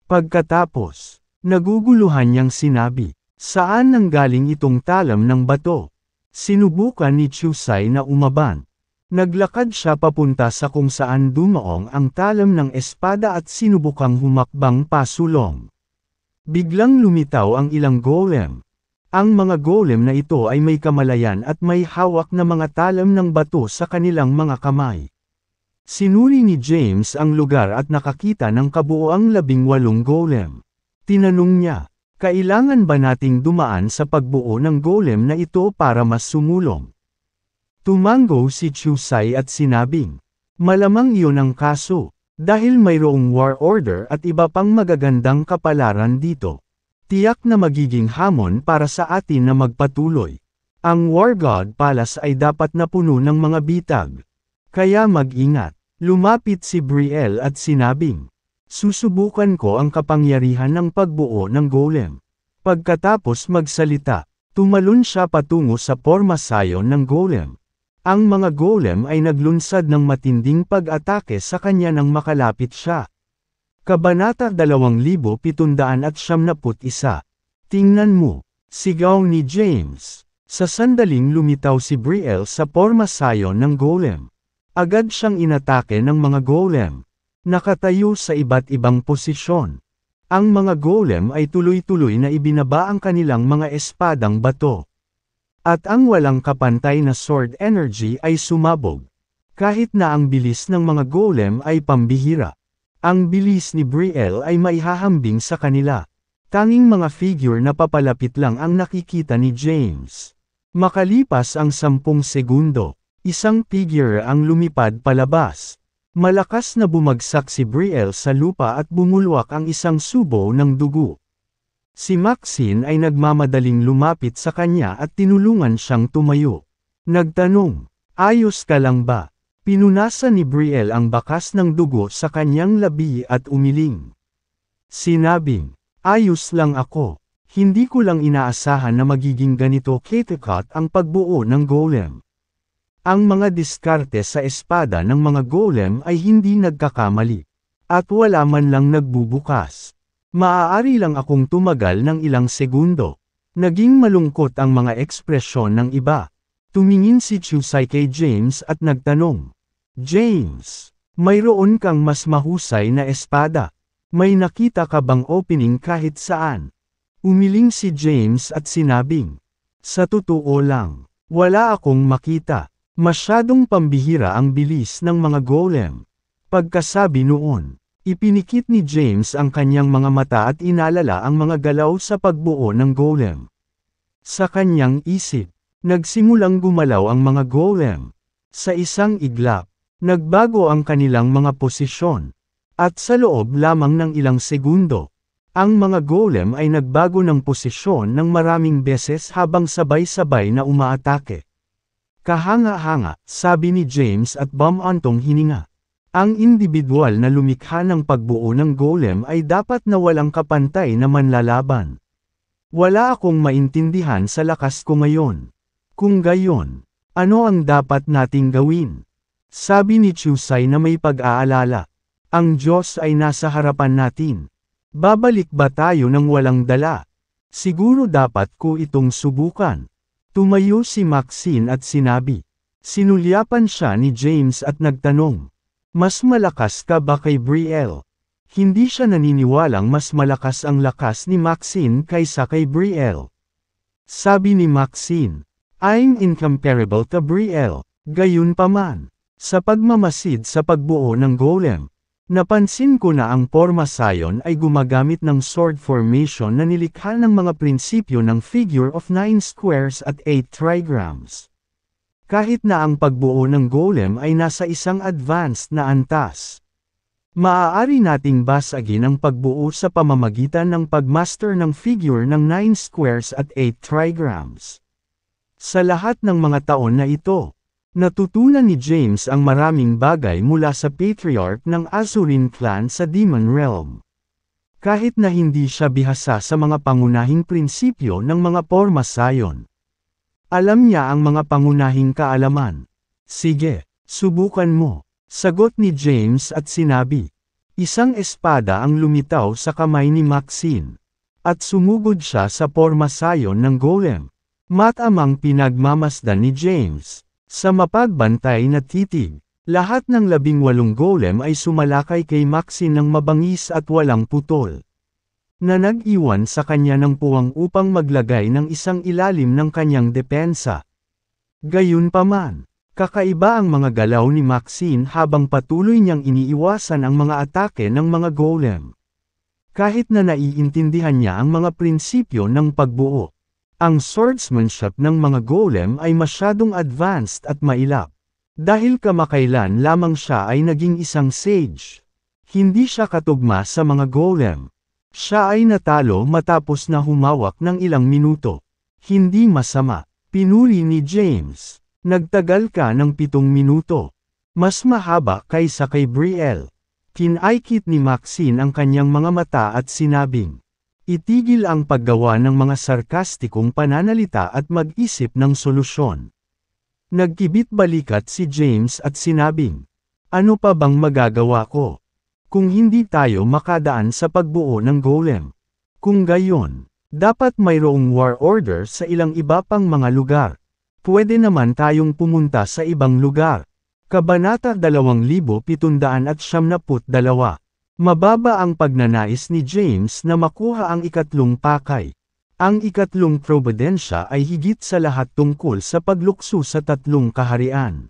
Pagkatapos, naguguluhan niyang sinabi, saan nanggaling itong talam ng bato? Sinubukan ni Chusai na umaban. Naglakad siya papunta sa kung saan dumaong ang talam ng espada at sinubukang humakbang pasulong. Biglang lumitaw ang ilang golem. Ang mga golem na ito ay may kamalayan at may hawak na mga talam ng bato sa kanilang mga kamay. Sinuri ni James ang lugar at nakakita ng kabuoang 18 golem. Tinanong niya, kailangan ba nating dumaan sa pagbuo ng golem na ito para mas sumulong? Tumango si Chusai at sinabing, malamang iyon ang kaso, dahil mayroong war order at iba pang magagandang kapalaran dito. Tiyak na magiging hamon para sa atin na magpatuloy. Ang War God Palace ay dapat na puno ng mga bitag. Kaya mag-ingat. Lumapit si Brielle at sinabing, susubukan ko ang kapangyarihan ng pagbuo ng golem. Pagkatapos magsalita, tumalon siya patungo sa pormasayon ng golem. Ang mga golem ay naglunsad ng matinding pag-atake sa kanya nang makalapit siya. Kabanata 2771. Tingnan mo, sigaw ni James. Sa sandaling lumitaw si Brielle sa pormasayon ng golem. Agad siyang inatake ng mga golem. Nakatayo sa iba't ibang posisyon. Ang mga golem ay tuloy-tuloy na ibinaba ang kanilang mga espadang bato. At ang walang kapantay na sword energy ay sumabog. Kahit na ang bilis ng mga golem ay pambihira. Ang bilis ni Brielle ay maihahambing sa kanila. Tanging mga figure na papalapit lang ang nakikita ni James. Makalipas ang 10 segundo, isang figure ang lumipad palabas. Malakas na bumagsak si Brielle sa lupa at bumulwak ang isang subo ng dugo. Si Maxine ay nagmamadaling lumapit sa kanya at tinulungan siyang tumayo. Nagtanong, ayos ka lang ba? Pinunasan ni Brielle ang bakas ng dugo sa kanyang labi at umiling. Sinabing, ayos lang ako. Hindi ko lang inaasahan na magiging ganito katikat ang pagbuo ng golem. Ang mga diskarte sa espada ng mga golem ay hindi nagkakamali. At wala man lang nagbubukas. Maaari lang akong tumagal ng ilang segundo. Naging malungkot ang mga ekspresyon ng iba. Tumingin si Chusai kay James at nagtanong, James, mayroon kang mas mahusay na espada. May nakita ka bang opening kahit saan? Umiling si James at sinabing, sa totoo lang, wala akong makita. Masyadong pambihira ang bilis ng mga golem. Pagkasabi noon, ipinikit ni James ang kanyang mga mata at inalala ang mga galaw sa pagbuo ng golem. Sa kanyang isip, nagsimulang gumalaw ang mga golem. Sa isang iglap, nagbago ang kanilang mga posisyon. At sa loob lamang ng ilang segundo, ang mga golem ay nagbago ng posisyon ng maraming beses habang sabay-sabay na umaatake. Kahanga-hanga, sabi ni James at bumantong hininga. Ang individual na lumikha ng pagbuo ng golem ay dapat na walang kapantay na manlalaban. Wala akong maintindihan sa lakas ko ngayon. Kung gayon, ano ang dapat nating gawin? Sabi ni Chusai na may pag-aalala. Ang Diyos ay nasa harapan natin. Babalik ba tayo ng walang dala? Siguro dapat ko itong subukan. Tumayo si Maxine at sinabi. Sinulyapan siya ni James at nagtanong. Mas malakas ka ba kay Brielle? Hindi siya naniniwalang mas malakas ang lakas ni Maxine kaysa kay Brielle. Sabi ni Maxine, I'm incomparable to Brielle. Gayunpaman, Sa pagmamasid sa pagbuo ng golem, napansin ko na ang Porma Sion ay gumagamit ng sword formation na nilikha ng mga prinsipyo ng figure of 9 squares at 8 trigrams. Kahit na ang pagbuo ng golem ay nasa isang advanced na antas, maaari nating basagin ang pagbuo sa pamamagitan ng pagmaster ng figure ng 9 squares at 8 trigrams. Sa lahat ng mga taon na ito, natutunan ni James ang maraming bagay mula sa patriarch ng Azurin clan sa Demon Realm. Kahit na hindi siya bihasa sa mga pangunahing prinsipyo ng mga Porma Sion, alam niya ang mga pangunahing kaalaman. Sige, subukan mo, sagot ni James at sinabi. Isang espada ang lumitaw sa kamay ni Maxine, at sumugod siya sa Porma Sion ng golem. Matamang pinagmamasdan ni James. Sa mapagbantay na titig, lahat ng 18 golem ay sumalakay kay Maxine ng mabangis at walang putol, na nag-iwan sa kanya ng puwang upang maglagay ng isang ilalim ng kanyang depensa. Gayunpaman, kakaiba ang mga galaw ni Maxine habang patuloy niyang iniiwasan ang mga atake ng mga golem. Kahit na naiintindihan niya ang mga prinsipyo ng pagbuo, ang swordsmanship ng mga golem ay masyadong advanced at mailap. Dahil kamakailan lamang siya ay naging isang sage, hindi siya katugma sa mga golem. Siya ay natalo matapos na humawak ng ilang minuto. Hindi masama, pinuri ni James. Nagtagal ka ng 7 minuto. Mas mahaba kaysa kay Brielle. Kinaikit ni Maxine ang kanyang mga mata at sinabing, itigil ang paggawa ng mga sarkastikong pananalita at mag-isip ng solusyon. Nagkibit balikat si James at sinabing, ano pa bang magagawa ko? Kung hindi tayo makadaan sa pagbuo ng golem. Kung gayon, dapat mayroong war order sa ilang iba pang mga lugar. Pwede naman tayong pumunta sa ibang lugar. Kabanata 2772. Mababa ang pagnanais ni James na makuha ang ikatlong pakay. Ang ikatlong probidensya ay higit sa lahat tungkol sa paglukso sa 3 kaharian.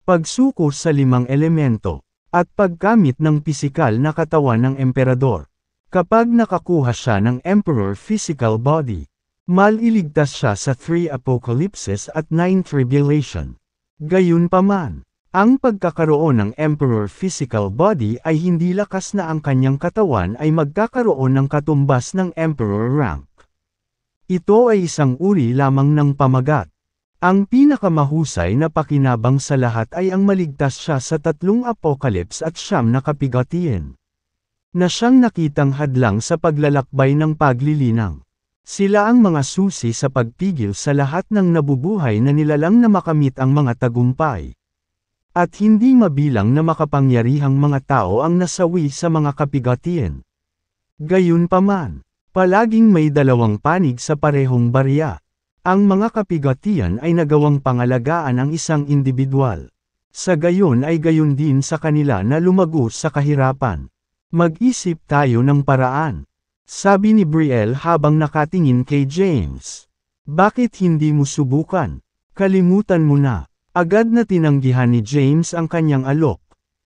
Pagsuko sa 5 elemento, at pagkamit ng pisikal na katawan ng emperador. Kapag nakakuha siya ng emperor physical body, maliligtas siya sa 3 apocalypses at 9 tribulation. Gayunpaman, ang pagkakaroon ng emperor physical body ay hindi lakas na ang kanyang katawan ay magkakaroon ng katumbas ng emperor rank. Ito ay isang uri lamang ng pamagat. Ang pinakamahusay na pakinabang sa lahat ay ang maligtas siya sa 3 apocalypse at 9 na kapigatian, na siyang nakitang hadlang sa paglalakbay ng paglilinang. Sila ang mga susi sa pagpigil sa lahat ng nabubuhay na nilalang na makamit ang mga tagumpay. At hindi mabilang na makapangyarihang mga tao ang nasawi sa mga kapigatian. Gayunpaman, palaging may 2 panig sa parehong barya. Ang mga kapigatian ay nagawang pangalagaan ang isang individual. Sa gayon ay gayon din sa kanila na lumago sa kahirapan. Mag-isip tayo ng paraan, sabi ni Brielle habang nakatingin kay James. Bakit hindi mo subukan? Kalimutan mo na. Agad na tinanggihan ni James ang kanyang alok.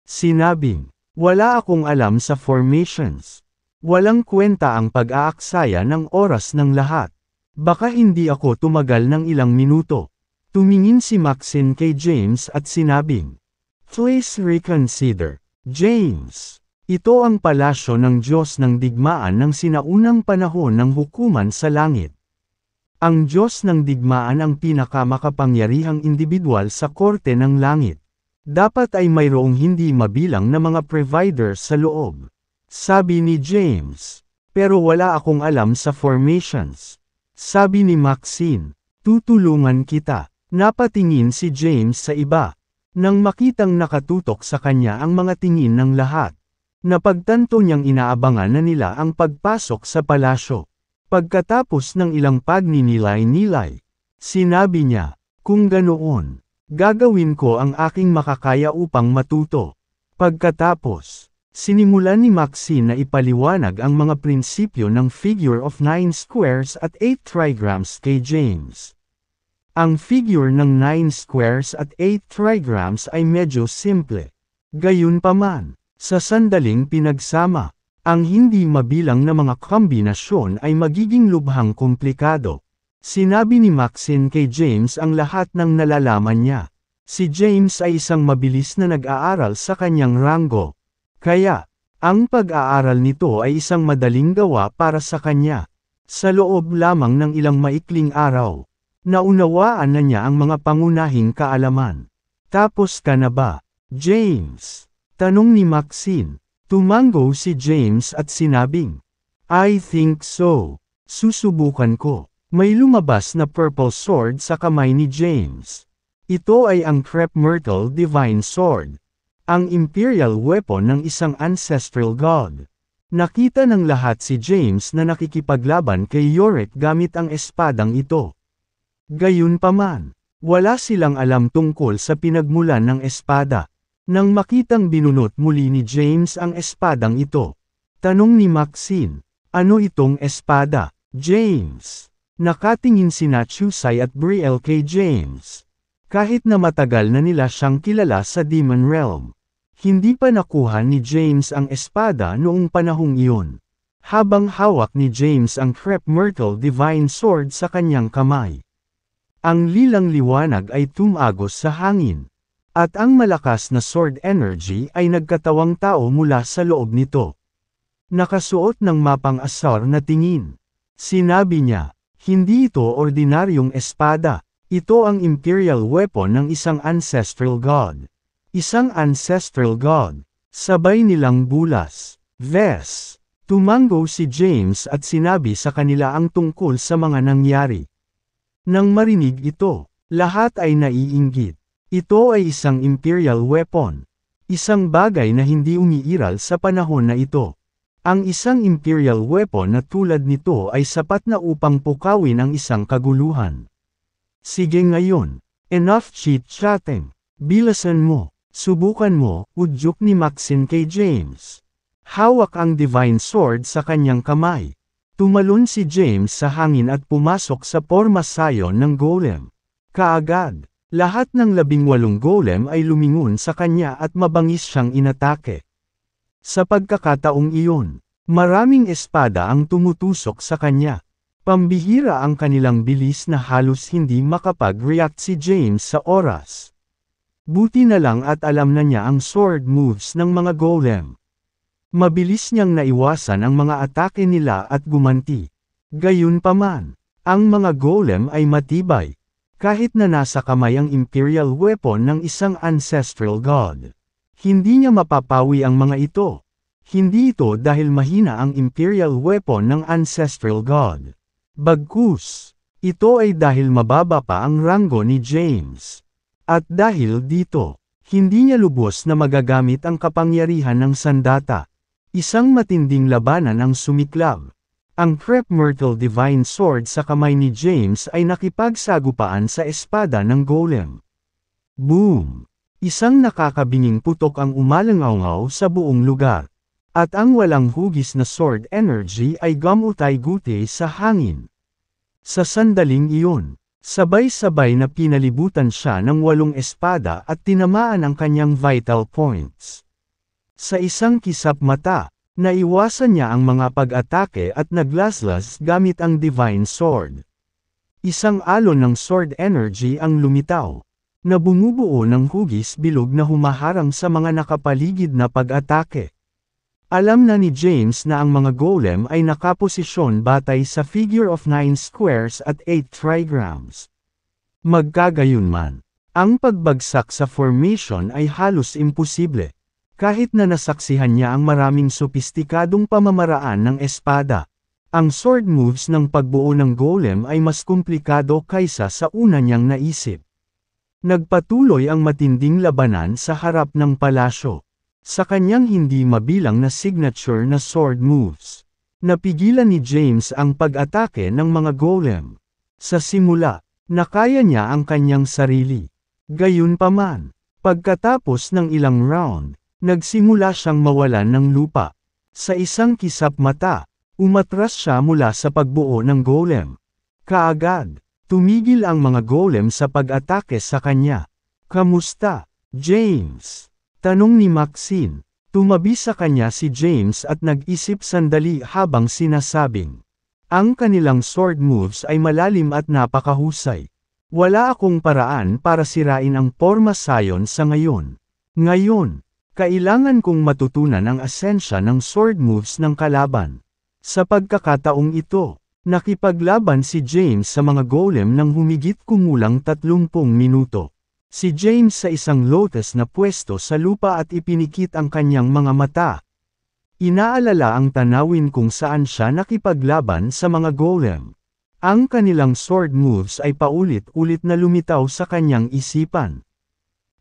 Sinabing, wala akong alam sa formations. Walang kwenta ang pag-aaksaya ng oras ng lahat. Baka hindi ako tumagal ng ilang minuto. Tumingin si Maxine kay James at sinabing, please reconsider, James. Ito ang palasyo ng Diyos ng digmaan ng sinaunang panahon ng hukuman sa langit. Ang Diyos ng digmaan ang pinakamakapangyarihang individual sa korte ng langit. Dapat ay mayroong hindi mabilang na mga providers sa loob. Sabi ni James, pero wala akong alam sa formations. Sabi ni Maxine, tutulungan kita. Napatingin si James sa iba. Nang makitang nakatutok sa kanya ang mga tingin ng lahat, napagtanto niyang inaabangan na nila ang pagpasok sa palasyo. Pagkatapos ng ilang pagninilay-nilay, sinabi niya, kung ganoon, gagawin ko ang aking makakaya upang matuto. Pagkatapos, sinimulan ni Maxine na ipaliwanag ang mga prinsipyo ng figure of 9 squares at 8 trigrams kay James. Ang figure ng 9 squares at 8 trigrams ay medyo simple. Gayunpaman, sa sandaling pinagsama, ang hindi mabilang na mga kombinasyon ay magiging lubhang komplikado. Sinabi ni Maxine kay James ang lahat ng nalalaman niya. Si James ay isang mabilis na nag-aaral sa kanyang ranggo. Kaya, ang pag-aaral nito ay isang madaling gawa para sa kanya. Sa loob lamang ng ilang maikling araw, naunawaan na niya ang mga pangunahing kaalaman. Tapos ka na ba, James? Tanong ni Maxine. Tumango si James at sinabing, I think so. Susubukan ko. May lumabas na purple sword sa kamay ni James. Ito ay ang Crep Myrtle Divine Sword. Ang imperial weapon ng isang ancestral god. Nakita ng lahat si James na nakikipaglaban kay Yorick gamit ang espadang ito. Gayunpaman, wala silang alam tungkol sa pinagmulan ng espada. Nang makitang binunot muli ni James ang espadang ito, tanong ni Maxine, ano itong espada, James? Nakatingin sina Chusay at Brielle kay James. Kahit na matagal na nila siyang kilala sa Demon Realm, hindi pa nakuha ni James ang espada noong panahong iyon. Habang hawak ni James ang Crep Myrtle Divine Sword sa kanyang kamay, ang lilang liwanag ay tumagos sa hangin. At ang malakas na sword energy ay nagkatawang tao mula sa loob nito. Nakasuot ng mapang-asar na tingin. Sinabi niya, hindi ito ordinaryong espada. Ito ang imperial weapon ng isang ancestral god. Isang ancestral god. Sabay nilang bulas. Ves. Tumango si James at sinabi sa kanila ang tungkol sa mga nangyari. Nang marinig ito, lahat ay naiinggit. Ito ay isang imperial weapon. Isang bagay na hindi umiiral sa panahon na ito. Ang isang imperial weapon na tulad nito ay sapat na upang pukawin ang isang kaguluhan. Sige ngayon, enough chit-chatting. Bilasan mo, subukan mo, udyok ni Maxine kay James. Hawak ang divine sword sa kanyang kamay. Tumalon si James sa hangin at pumasok sa porma sayon ng golem. Kaagad, lahat ng 18 golem ay lumingon sa kanya at mabangis siyang inatake. Sa pagkakataong iyon, maraming espada ang tumutusok sa kanya. Pambihira ang kanilang bilis na halos hindi makapag-react si James sa oras. Buti na lang at alam na niya ang sword moves ng mga golem. Mabilis niyang naiwasan ang mga atake nila at gumanti. Gayunpaman, ang mga golem ay matibay. Kahit na nasa kamay ang imperial weapon ng isang ancestral god. Hindi niya mapapawi ang mga ito. Hindi ito dahil mahina ang imperial weapon ng ancestral god. Bagkus, ito ay dahil mababa pa ang ranggo ni James. At dahil dito, hindi niya lubos na magagamit ang kapangyarihan ng sandata. Isang matinding labanan ang sumiklab. Ang Crep Myrtle Divine Sword sa kamay ni James ay nakipagsagupaan sa espada ng golem. Boom! Isang nakakabinging putok ang umalangaw sa buong lugar. At ang walang hugis na sword energy ay gamutay-gutay sa hangin. Sa sandaling iyon, sabay-sabay na pinalibutan siya ng 8 espada at tinamaan ang kanyang vital points. Sa isang kisap mata, naiwasan niya ang mga pag-atake at naglaslas gamit ang Divine Sword. Isang alon ng sword energy ang lumitaw, na bumubuo ng hugis bilog na humaharang sa mga nakapaligid na pag-atake. Alam na ni James na ang mga golem ay nakaposisyon batay sa figure of 9 squares at 8 trigrams. Magkagayunman, ang pagbagsak sa formation ay halos imposible. Kahit na nasaksihan niya ang maraming sopistikadong pamamaraan ng espada, ang sword moves ng pagbuo ng golem ay mas komplikado kaysa sa una niyang naisip. Nagpatuloy ang matinding labanan sa harap ng palasyo. Sa kanyang hindi mabilang na signature na sword moves, napigilan ni James ang pag-atake ng mga golem. Sa simula, nakaya niya ang kanyang sarili. Gayunpaman, pagkatapos ng ilang round, nagsimula siyang mawalan ng lupa. Sa isang kisap mata, umatras siya mula sa pagbuo ng golem. Kaagad, Tumigil ang mga golem sa pag-atake sa kanya. Kamusta, James? Tanong ni Maxine. Tumabi sa kanya si James at nag-isip sandali habang sinasabing, ang kanilang sword moves ay malalim at napakahusay. Wala akong paraan para sirain ang Porma Sion sa ngayon. Ngayon, kailangan kong matutunan ang asensya ng sword moves ng kalaban. Sa pagkakataong ito, nakipaglaban si James sa mga golem ng humigit kumulang 30 minuto. Si James sa isang lotus na pwesto sa lupa at ipinikit ang kanyang mga mata. Inaalala ang tanawin kung saan siya nakipaglaban sa mga golem. Ang kanilang sword moves ay paulit-ulit na lumitaw sa kanyang isipan.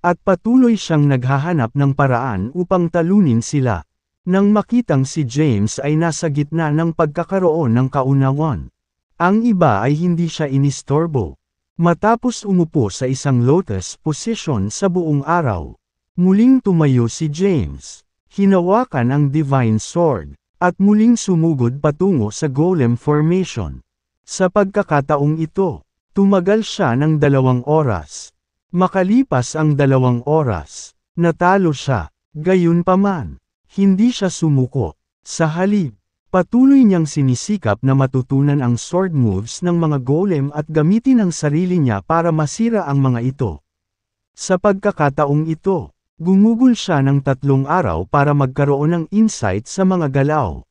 At patuloy siyang naghahanap ng paraan upang talunin sila. Nang makitang si James ay nasa gitna ng pagkakaroon ng kaunawan. Ang iba ay hindi siya inistorbo. Matapos umupo sa isang lotus position sa buong araw, muling tumayo si James. Hinawakan ang Divine Sword, at muling sumugod patungo sa Golem Formation. Sa pagkakataong ito, tumagal siya ng 2 oras. Makalipas ang 2 oras, natalo siya. Gayunpaman, hindi siya sumuko. Sa halip, patuloy niyang sinisikap na matutunan ang sword moves ng mga golem at gamitin ang sarili niya para masira ang mga ito. Sa pagkakataong ito, gumugol siya ng 3 araw para magkaroon ng insight sa mga galaw.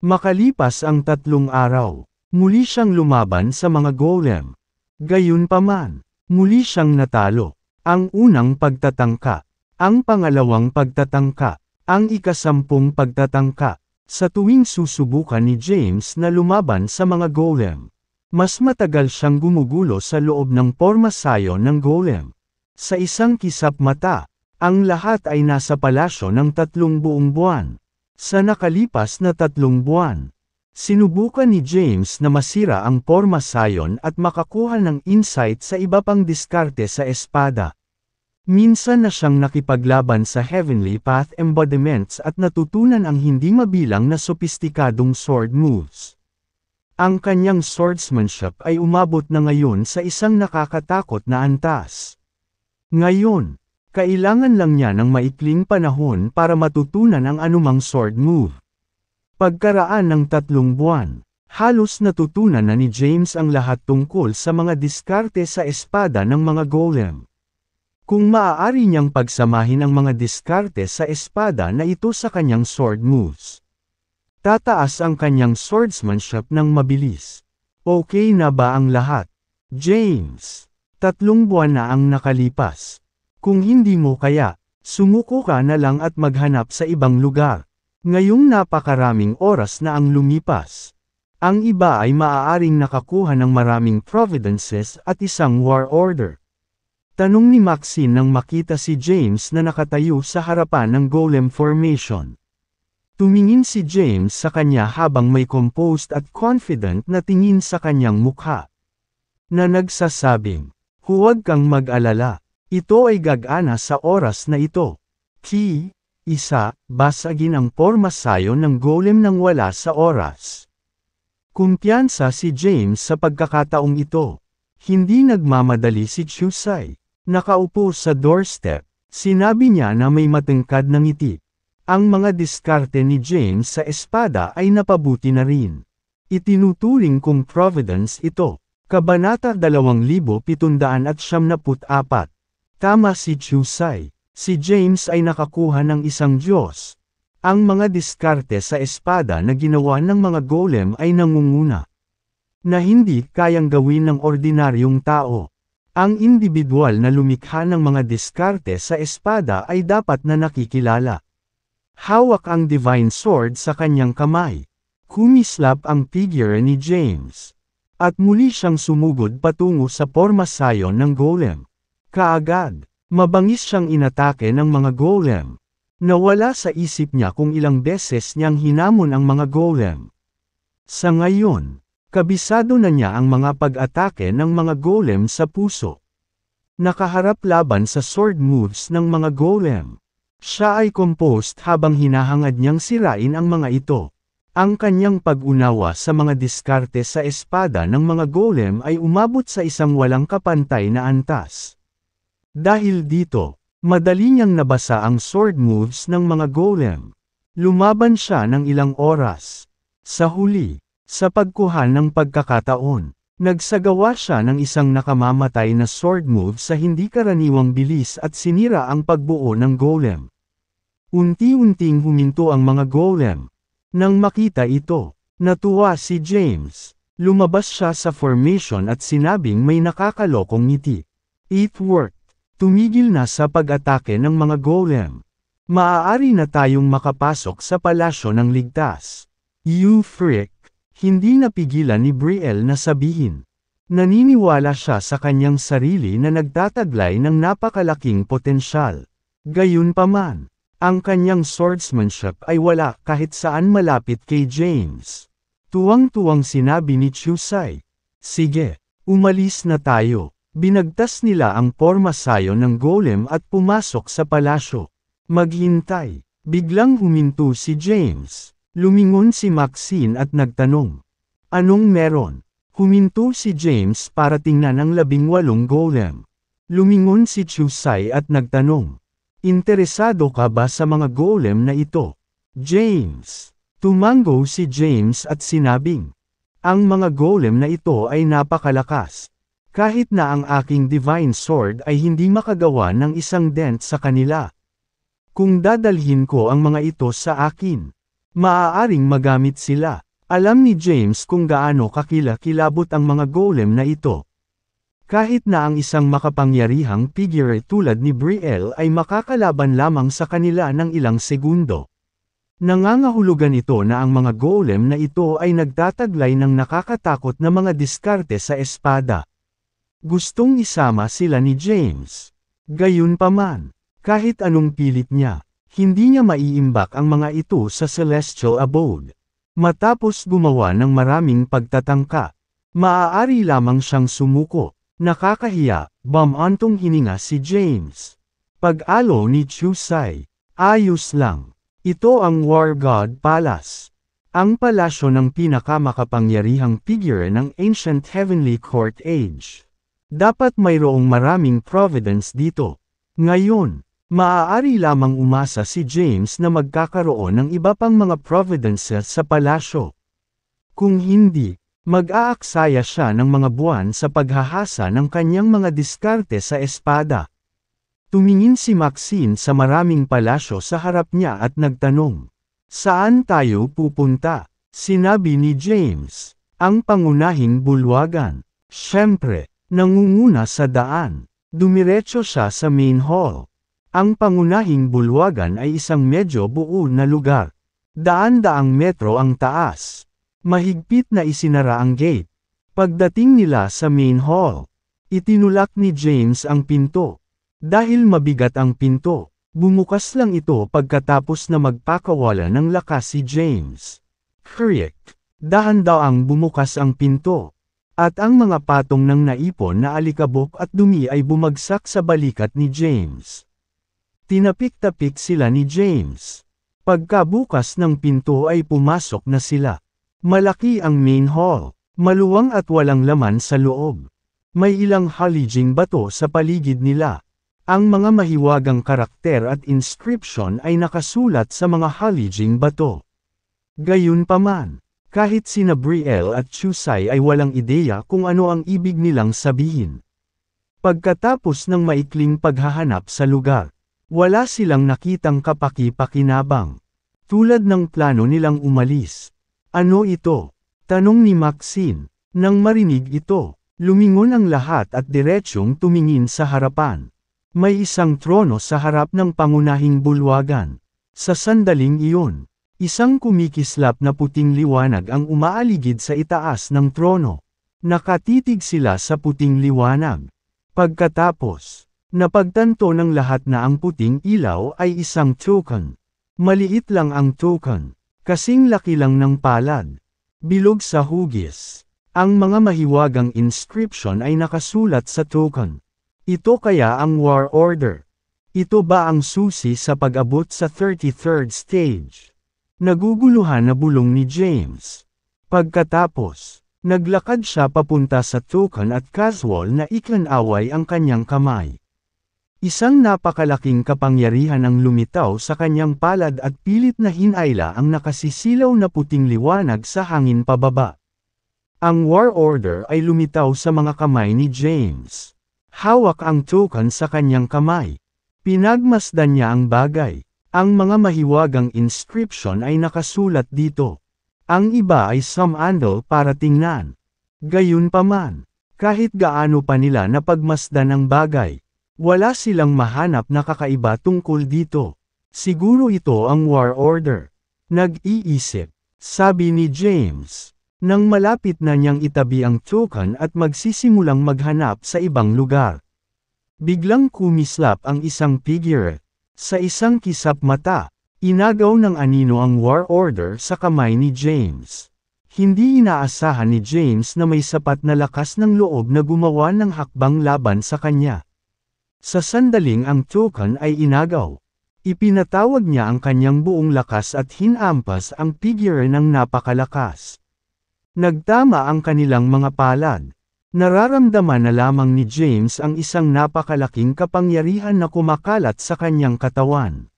Makalipas ang 3 araw, muli siyang lumaban sa mga golem. Gayunpaman, muli siyang natalo. Ang unang pagtatangka, ang pangalawang pagtatangka, ang ika-10 pagtatangka. Sa tuwing susubukan ni James na lumaban sa mga golem, mas matagal siyang gumugulo sa loob ng Porma Sion ng golem. Sa isang kisap mata, ang lahat ay nasa palasyo ng 3 buong buwan. Sa nakalipas na 3 buwan, sinubukan ni James na masira ang Porma Sion at makakuha ng insight sa iba pang diskarte sa espada. Minsan na siyang nakipaglaban sa Heavenly Path embodiments at natutunan ang hindi mabilang na sopistikadong sword moves. Ang kanyang swordsmanship ay umabot na ngayon sa isang nakakatakot na antas. Ngayon, kailangan lang niya ng maikling panahon para matutunan ang anumang sword move. Pagkaraan ng 3 buwan, halos natutunan na ni James ang lahat tungkol sa mga diskarte sa espada ng mga golem. Kung maaari niyang pagsamahin ang mga diskarte sa espada na ito sa kanyang sword moves, tataas ang kanyang swordsmanship ng mabilis. Okay na ba ang lahat, James? 3 buwan na ang nakalipas. Kung hindi mo kaya, sumuko ka na lang at maghanap sa ibang lugar. Ngayong napakaraming oras na ang lumipas. Ang iba ay maaaring nakakuha ng maraming providences at isang war order. Tanong ni Maxine nang makita si James na nakatayo sa harapan ng golem formation. Tumingin si James sa kanya habang may composed at confident na tingin sa kanyang mukha. Na nagsasabing, huwag kang mag-alala, ito ay gagana sa oras na ito. Basagin ang Porma Sion ng golem nang wala sa oras. Kumpiyansa si James sa pagkakataong ito. Hindi nagmamadali si Chusai. Nakaupo sa doorstep, sinabi niya na may matangkad na ngiti. Ang mga diskarte ni James sa espada ay napabuti na rin. Itinuturing kong providence ito. Kabanata 2774. Tama si Chusai. Si James ay nakakuha ng isang Diyos. Ang mga diskarte sa espada na ginawa ng mga golem ay nangunguna. Na hindi kayang gawin ng ordinaryong tao. Ang individual na lumikha ng mga diskarte sa espada ay dapat na nakikilala. Hawak ang Divine Sword sa kanyang kamay. Kumislap ang figure ni James. At muli siyang sumugod patungo sa Porma Sion ng golem. Kaagad, mabangis siyang inatake ng mga golem. Nawala sa isip niya kung ilang beses niyang hinamon ang mga golem. Sa ngayon, kabisado na niya ang mga pag-atake ng mga golem sa puso. Nakaharap laban sa sword moves ng mga golem. Siya ay composed habang hinahangad niyang sirain ang mga ito. Ang kanyang pag-unawa sa mga diskarte sa espada ng mga golem ay umabot sa isang walang kapantay na antas. Dahil dito, madali niyang nabasa ang sword moves ng mga golem. Lumaban siya ng ilang oras. Sa huli, sa pagkuha ng pagkakataon, nagsagawa siya ng isang nakamamatay na sword move sa hindi karaniwang bilis at sinira ang pagbuo ng golem. Unti-unting huminto ang mga golem. Nang makita ito, natuwa si James. Lumabas siya sa formation at sinabing may nakakalokong ngiti. It worked. Tumigil na sa pag-atake ng mga golem. Maaari na tayong makapasok sa palasyo ng ligtas. You freak! Hindi napigilan ni Brielle na sabihin. Naniniwala siya sa kanyang sarili na nagtataglay ng napakalaking potensyal. Gayunpaman, ang kanyang swordsmanship ay wala kahit saan malapit kay James. Tuwang-tuwang sinabi ni Chusai. Sige, umalis na tayo. Binagtas nila ang pormasayo ng golem at pumasok sa palasyo. Maghintay. Biglang huminto si James. Lumingon si Maxine at nagtanong. Anong meron? Huminto si James para tingnan ang 18 golem. Lumingon si Chusai at nagtanong. Interesado ka ba sa mga golem na ito? James. Tumango si James at sinabing. Ang mga golem na ito ay napakalakas. Kahit na ang aking divine sword ay hindi makagawa ng isang dent sa kanila. Kung dadalhin ko ang mga ito sa akin, maaaring magamit sila. Alam ni James kung gaano kakilakilabot ang mga golem na ito. Kahit na ang isang makapangyarihang figure tulad ni Brielle ay makakalaban lamang sa kanila ng ilang segundo. Nangangahulugan ito na ang mga golem na ito ay nagtataglay ng nakakatakot na mga diskarte sa espada. Gustong isama sila ni James. Gayunpaman, kahit anong pilit niya, hindi niya maiimbak ang mga ito sa Celestial Abode. Matapos gumawa ng maraming pagtatangka, maaari lamang siyang sumuko. Nakakahiya, bumantong hininga si James. Pag-alo ni Chusai. Ayos lang. Ito ang War God Palace. Ang palasyo ng pinakamakapangyarihang figure ng Ancient Heavenly Court Age. Dapat mayroong maraming providence dito. Ngayon, maaari lamang umasa si James na magkakaroon ng iba pang mga providences sa palasyo. Kung hindi, mag-aaksaya siya ng mga buwan sa paghahasa ng kanyang mga diskarte sa espada. Tumingin si Maxine sa maraming palasyo sa harap niya at nagtanong. Saan tayo pupunta? Sinabi ni James. Ang pangunahing bulwagan. Siyempre, nangunguna sa daan. Dumiretso siya sa main hall. Ang pangunahing bulwagan ay isang medyo buo na lugar. Daan-daang metro ang taas. Mahigpit na isinara ang gate. Pagdating nila sa main hall, itinulak ni James ang pinto. Dahil mabigat ang pinto, bumukas lang ito pagkatapos na magpakawala ng lakas si James. Kriek! Dahan-daang bumukas ang pinto. At ang mga patong ng naipon na alikabok at dumi ay bumagsak sa balikat ni James. Tinapik-tapik sila ni James. Pagkabukas ng pinto ay pumasok na sila. Malaki ang main hall, maluwang at walang laman sa loob. May ilang halijing bato sa paligid nila. Ang mga mahiwagang karakter at inscription ay nakasulat sa mga halijing bato. Gayunpaman, kahit sina Brielle at Chusai ay walang ideya kung ano ang ibig nilang sabihin. Pagkatapos ng maikling paghahanap sa lugar, wala silang nakitang kapaki-pakinabang. Tulad ng plano nilang umalis. Ano ito? Tanong ni Maxine. Nang marinig ito, lumingon ang lahat at diretsyong tumingin sa harapan. May isang trono sa harap ng pangunahing bulwagan. Sa sandaling iyon, isang kumikislap na puting liwanag ang umaaligid sa itaas ng trono. Nakatitig sila sa puting liwanag. Pagkatapos, napagtanto ng lahat na ang puting ilaw ay isang token. Maliit lang ang token. Kasing laki lang ng palad. Bilog sa hugis. Ang mga mahiwagang inscription ay nakasulat sa token. Ito kaya ang war order. Ito ba ang susi sa pag-abot sa 33rd stage? Naguguluhan na bulong ni James. Pagkatapos, naglakad siya papunta sa token at casual na ikinaway ang kanyang kamay. Isang napakalaking kapangyarihan ang lumitaw sa kanyang palad at pilit na hinayla ang nakasisilaw na puting liwanag sa hangin pababa. Ang War Order ay lumitaw sa mga kamay ni James. Hawak ang token sa kanyang kamay. Pinagmasdan niya ang bagay. Ang mga mahiwagang inscription ay nakasulat dito. Ang iba ay sumandal para tingnan. Gayunpaman, kahit gaano pa nila napagmasdan ang bagay, wala silang mahanap na kakaiba tungkol dito. Siguro ito ang War Order. Nag-iisip, sabi ni James. Nang malapit na niyang itabi ang token at magsisimulang maghanap sa ibang lugar. Biglang kumislap ang isang figure. Sa isang kisap mata, inagaw ng anino ang War Order sa kamay ni James. Hindi inaasahan ni James na may sapat na lakas ng loob na gumawa ng hakbang laban sa kanya. Sa sandaling ang token ay inagaw. Ipinatawag niya ang kanyang buong lakas at hinampas ang figure ng napakalakas. Nagtama ang kanilang mga palad. Nararamdaman na lamang ni James ang isang napakalaking kapangyarihan na kumakalat sa kanyang katawan.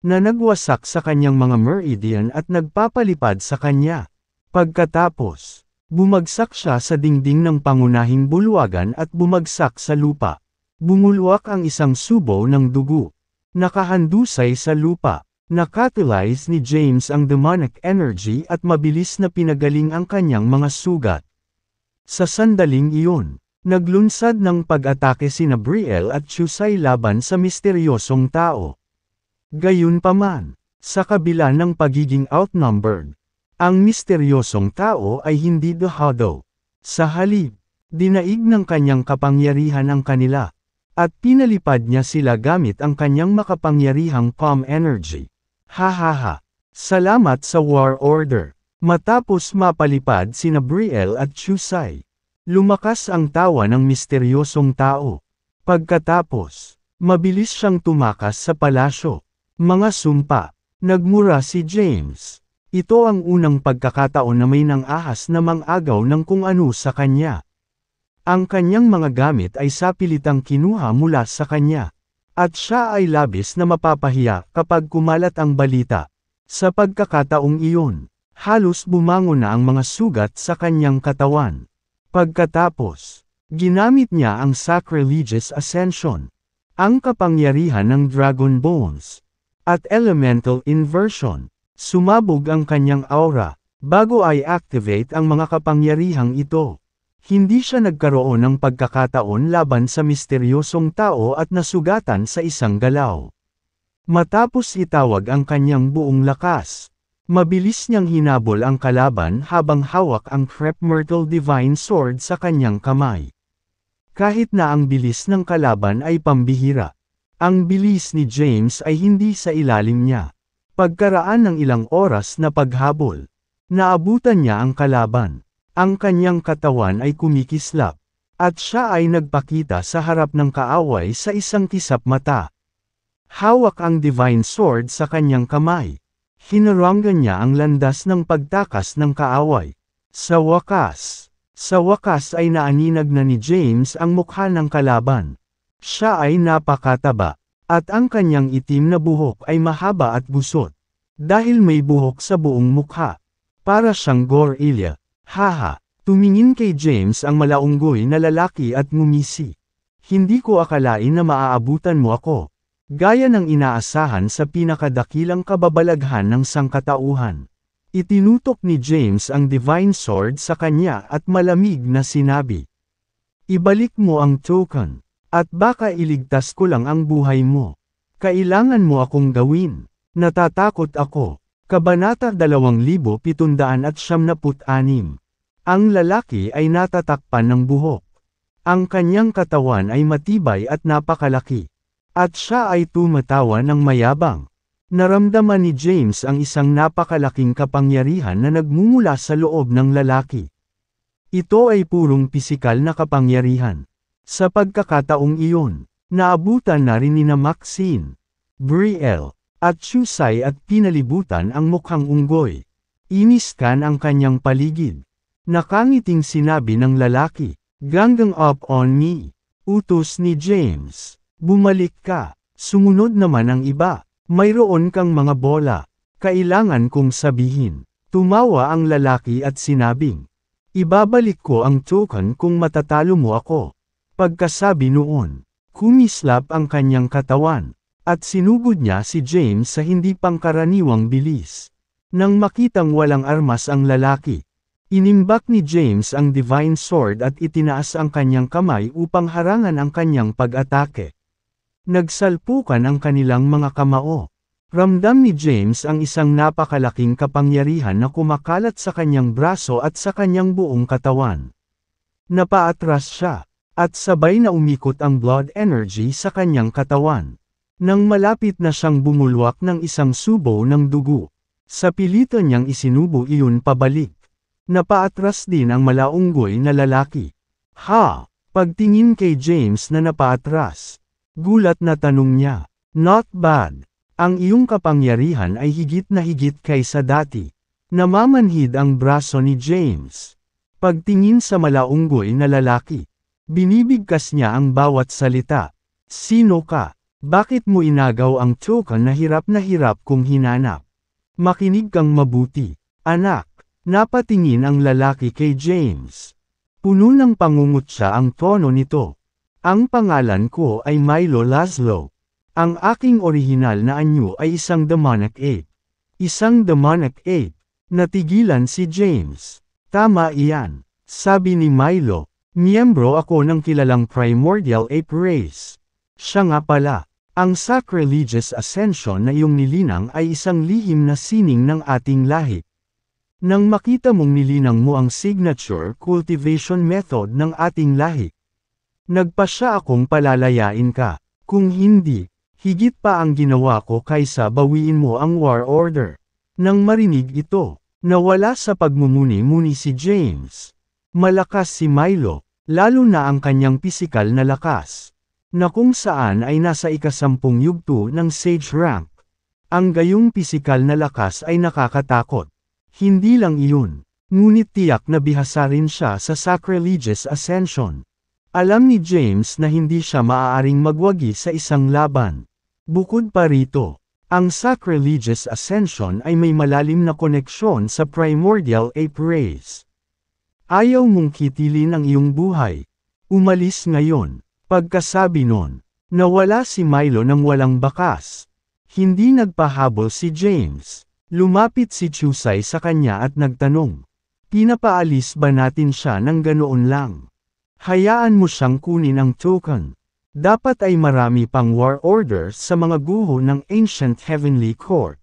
Na nagwasak sa kanyang mga meridian at nagpapalipad sa kanya. Pagkatapos, bumagsak siya sa dingding ng pangunahing bulwagan at bumagsak sa lupa. Bumulwak ang isang subo ng dugo. Nakahandusay sa lupa. Nakatulize ni James ang demonic energy at mabilis na pinagaling ang kanyang mga sugat. Sa sandaling iyon, naglunsad ng pag-atake sina Brielle at Chusay laban sa misteryosong tao. Gayunpaman, sa kabila ng pagiging outnumbered, ang misteryosong tao ay hindi dahado. Sa halip, dinaig ng kanyang kapangyarihan ang kanila, at pinalipad niya sila gamit ang kanyang makapangyarihang palm energy. Hahaha! Salamat sa War Order! Matapos mapalipad sina Brielle at Chusay, lumakas ang tawa ng misteryosong tao. Pagkatapos, mabilis siyang tumakas sa palasyo. Mga sumpa, nagmura si James. Ito ang unang pagkakataon na may nang-ahas na mang-agaw ng kung ano sa kanya. Ang kanyang mga gamit ay sapilitang kinuha mula sa kanya. At siya ay labis na mapapahiya kapag kumalat ang balita. Sa pagkakataong iyon, halos bumangon na ang mga sugat sa kanyang katawan. Pagkatapos, ginamit niya ang Sacrilegious Ascension, ang kapangyarihan ng Dragon Bones, at Elemental Inversion. Sumabog ang kanyang aura, bago ay activate ang mga kapangyarihang ito. Hindi siya nagkaroon ng pagkakataon laban sa misteryosong tao at nasugatan sa isang galaw. Matapos itawag ang kanyang buong lakas, mabilis niyang hinabol ang kalaban habang hawak ang Crep Myrtle Divine Sword sa kanyang kamay. Kahit na ang bilis ng kalaban ay pambihira, ang bilis ni James ay hindi sa ilalim niya. Pagkaraan ng ilang oras na paghabol, naabutan niya ang kalaban. Ang kanyang katawan ay kumikislap, at siya ay nagpakita sa harap ng kaaway sa isang kisap mata. Hawak ang Divine Sword sa kanyang kamay. Hinaranggan niya ang landas ng pagtakas ng kaaway. Sa wakas ay naaninag na ni James ang mukha ng kalaban. Siya ay napakataba, at ang kanyang itim na buhok ay mahaba at gusot. Dahil may buhok sa buong mukha. Para siyang gorilla. Haha, tumingin kay James ang malaunggoy na lalaki at ngumisi. Hindi ko akalain na maaabutan mo ako. Gaya ng inaasahan sa pinakadakilang kababalaghan ng sangkatauhan. Itinutok ni James ang Divine Sword sa kanya at malamig na sinabi. Ibalik mo ang token, at baka iligtas ko lang ang buhay mo. Kailangan mo akong gawin. Natatakot ako. Kabanata 2776. Ang lalaki ay natatakpan ng buhok. Ang kanyang katawan ay matibay at napakalaki. At siya ay tumatawa ng mayabang. Naramdaman ni James ang isang napakalaking kapangyarihan na nagmumula sa loob ng lalaki. Ito ay purong pisikal na kapangyarihan. Sa pagkakataong iyon, naabutan na rin nina Maxine, Brielle, at Chusai at pinalibutan ang mukhang unggoy. Iniskan ang kanyang paligid. Nakangiting sinabi ng lalaki, "Ganggang up on me." Utos ni James. "Bumalik ka." Sumunod naman ang iba. "Mayroon kang mga bola. Kailangan kong sabihin." Tumawa ang lalaki at sinabing, "Ibabalik ko ang token kung matatalo mo ako." Pagkasabi noon, kumislap ang kanyang katawan, at sinugod niya si James sa hindi pangkaraniwang bilis. Nang makitang walang armas ang lalaki, inimbak ni James ang Divine Sword at itinaas ang kanyang kamay upang harangan ang kanyang pag-atake. Nagsalpukan ang kanilang mga kamao. Ramdam ni James ang isang napakalaking kapangyarihan na kumakalat sa kanyang braso at sa kanyang buong katawan. Napaatras siya, at sabay na umikot ang blood energy sa kanyang katawan. Nang malapit na siyang bumulwak ng isang subo ng dugo, sa pilitan niyang isinubo iyon pabalik. Napaatras din ang malaunggoy na lalaki. "Ha?" Pagtingin kay James na napaatras, gulat na tanong niya, "Not bad. Ang iyong kapangyarihan ay higit na higit kaysa dati." Namamanhid ang braso ni James. Pagtingin sa malaunggoy na lalaki, binibigkas niya ang bawat salita. "Sino ka? Bakit mo inagaw ang token na hirap kong hinanap? Makinig kang mabuti, anak." Napatingin ang lalaki kay James. Puno ng pangungutya ang tono nito. "Ang pangalan ko ay Milo Laszlo. Ang aking orihinal na anyo ay isang demonic ape." "Isang demonic ape?" Natigilan si James. "Tama iyan," sabi ni Milo. "Miyembro ako ng kilalang primordial ape race." "Siya nga pala. Ang sacrilegious ascension na iyong nilinang ay isang lihim na sining ng ating lahi. Nang makita mong nilinang mo ang signature cultivation method ng ating lahi, nagpasya akong palalayain ka. Kung hindi, higit pa ang ginawa ko kaysa bawiin mo ang war order." Nang marinig ito, nawala sa pagmumuni-muni si James. Malakas si Milo, lalo na ang kanyang pisikal na lakas, na kung saan ay nasa ika-10 yugto ng Sage rank. Ang gayong pisikal na lakas ay nakakatakot. Hindi lang iyon, ngunit tiyak na bihasa rin siya sa sacrilegious ascension. Alam ni James na hindi siya maaaring magwagi sa isang laban. Bukod pa rito, ang sacrilegious ascension ay may malalim na koneksyon sa primordial ape race. "Ayaw mong kitilin ang iyong buhay. Umalis ngayon." Pagkasabi nun, nawala si Milo nang walang bakas. Hindi nagpahabol si James. Lumapit si Chusai sa kanya at nagtanong, "Pinapaalis ba natin siya ng ganoon lang? Hayaan mo siyang kunin ang token. Dapat ay marami pang war orders sa mga guho ng Ancient Heavenly Court.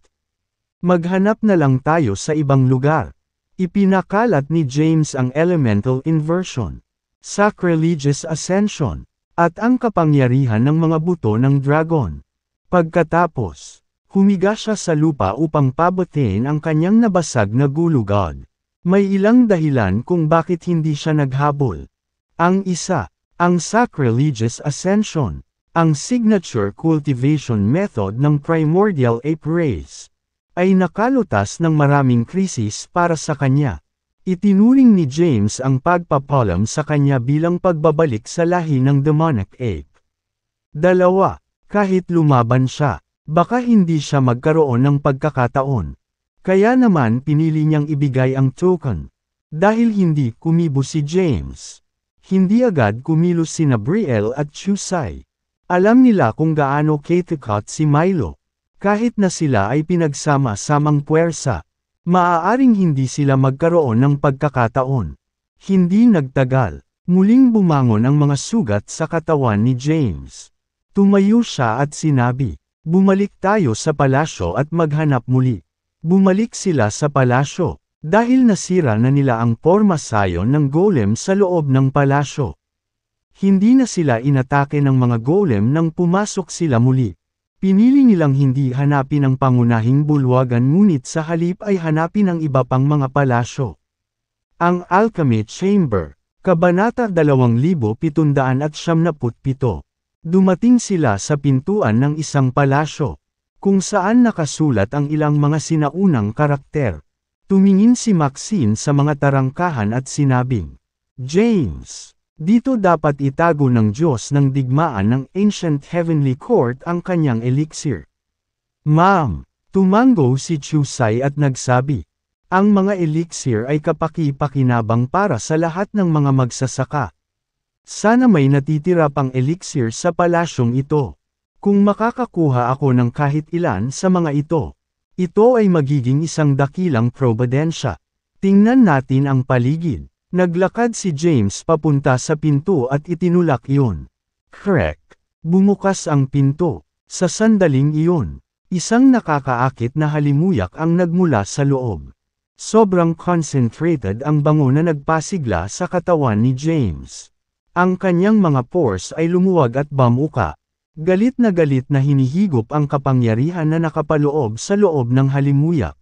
Maghanap na lang tayo sa ibang lugar." Ipinakalat ni James ang elemental inversion, sacrilegious ascension, at ang kapangyarihan ng mga buto ng dragon. Pagkatapos, humiga siya sa lupa upang pabutin ang kanyang nabasag na gulugod. May ilang dahilan kung bakit hindi siya naghabol. Ang isa, ang sacrilegious ascension, ang signature cultivation method ng primordial ape race, ay nakalutas ng maraming krisis para sa kanya. Itinuring ni James ang pagpapalam sa kanya bilang pagbabalik sa lahi ng demonic ape. 2. Kahit lumaban siya, baka hindi siya magkaroon ng pagkakataon. Kaya naman pinili niyang ibigay ang token. Dahil hindi kumibo si James, hindi agad kumilos sina Brielle at Chusai. Alam nila kung gaano katikot si Milo. Kahit na sila ay pinagsama-samang puwersa, maaaring hindi sila magkaroon ng pagkakataon. Hindi nagtagal, muling bumangon ang mga sugat sa katawan ni James. Tumayo siya at sinabi, "Bumalik tayo sa palasyo at maghanap muli." Bumalik sila sa palasyo, dahil nasira na nila ang porma sayon ng golem sa loob ng palasyo. Hindi na sila inatake ng mga golem nang pumasok sila muli. Pinili nilang hindi hanapin ang pangunahing bulwagan ngunit sa halip ay hanapin ang iba pang mga palasyo. Ang Alchemy Chamber, Kabanata 2777. Dumating sila sa pintuan ng isang palasyo. kung saan nakasulat ang ilang mga sinaunang karakter. Tumingin si Maxine sa mga tarangkahan at sinabing, James, dito dapat itago ng Diyos ng digmaan ng Ancient Heavenly Court ang kanyang elixir. Ma'am, tumango si Chusai at nagsabi, ang mga elixir ay kapaki-pakinabang para sa lahat ng mga magsasaka. Sana may natitira pang elixir sa palasyong ito. Kung makakakuha ako ng kahit ilan sa mga ito, ito ay magiging isang dakilang probidensya. Tingnan natin ang paligid. Naglakad si James papunta sa pinto at itinulak iyon. Crack! Bumukas ang pinto. Sa sandaling iyon, isang nakakaakit na halimuyak ang nagmula sa loob. Sobrang concentrated ang bango na nagpasigla sa katawan ni James. Ang kanyang mga pores ay lumuwag at bamuka. Galit na hinihigop ang kapangyarihan na nakapaloob sa loob ng halimuyak.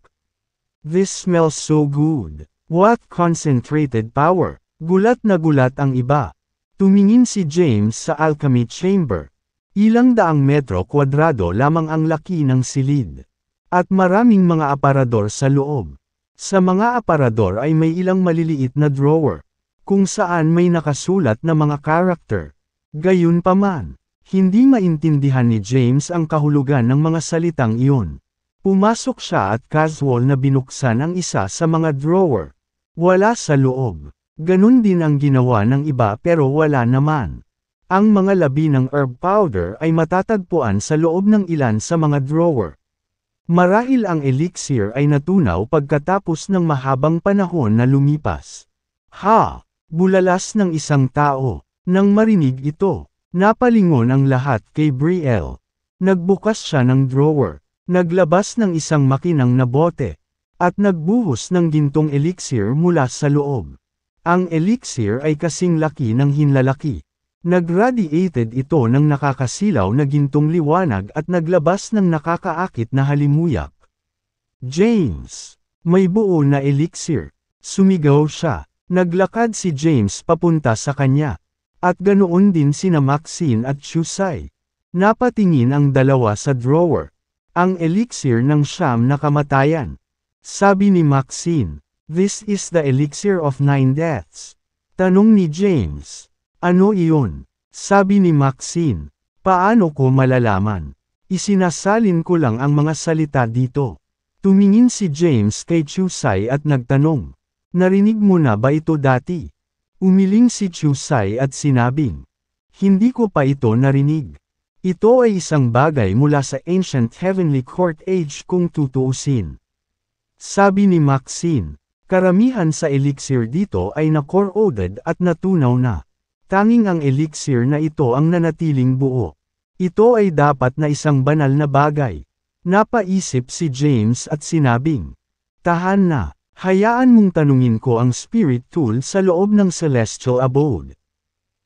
This smells so good. What concentrated power! Gulat na gulat ang iba. Tumingin si James sa alchemy chamber. Ilang daang metro kwadrado lamang ang laki ng silid. At maraming mga aparador sa loob. Sa mga aparador ay may ilang maliliit na drawer, kung saan may nakasulat na mga character. Gayunpaman, hindi maintindihan ni James ang kahulugan ng mga salitang iyon. Pumasok siya at casual na binuksan ang isa sa mga drawer. Wala sa loob. Ganun din ang ginawa ng iba pero wala naman. Ang mga labi ng herb powder ay matatagpuan sa loob ng ilan sa mga drawer. Marahil ang elixir ay natunaw pagkatapos ng mahabang panahon na lumipas. Ha! Bulalas ng isang tao. Nang marinig ito, napalingon ang lahat kay Brielle. Nagbukas siya ng drawer, naglabas ng isang makinang na bote, at nagbuhos ng gintong elixir mula sa loob. Ang elixir ay kasing laki ng hinlalaki. Nagradiated ito ng nakakasilaw na gintong liwanag at naglabas ng nakakaakit na halimuyak. James! May buo na elixir. Sumigaw siya. Naglakad si James papunta sa kanya. At ganoon din sina Maxine at Chusai. Napatingin ang dalawa sa drawer. Ang elixir ng siyam na kamatayan. Sabi ni Maxine, "This is the elixir of 9 deaths." Tanong ni James, "Ano iyon?" Sabi ni Maxine, "Paano ko malalaman? Isinasalin ko lang ang mga salita dito." Tumingin si James kay Chusai at nagtanong, "Narinig mo na ba ito dati?" Umiling si Chusai at sinabing, "Hindi ko pa ito narinig. Ito ay isang bagay mula sa Ancient Heavenly Court Age kung tutuusin." Sabi ni Maxine, "Karamihan sa elixir dito ay na-corroded at natunaw na. Tanging ang elixir na ito ang nanatiling buo. Ito ay dapat na isang banal na bagay." Napaisip si James at sinabing, "Tahan na. Hayaan mong tanungin ko ang Spirit Tool sa loob ng Celestial Abode."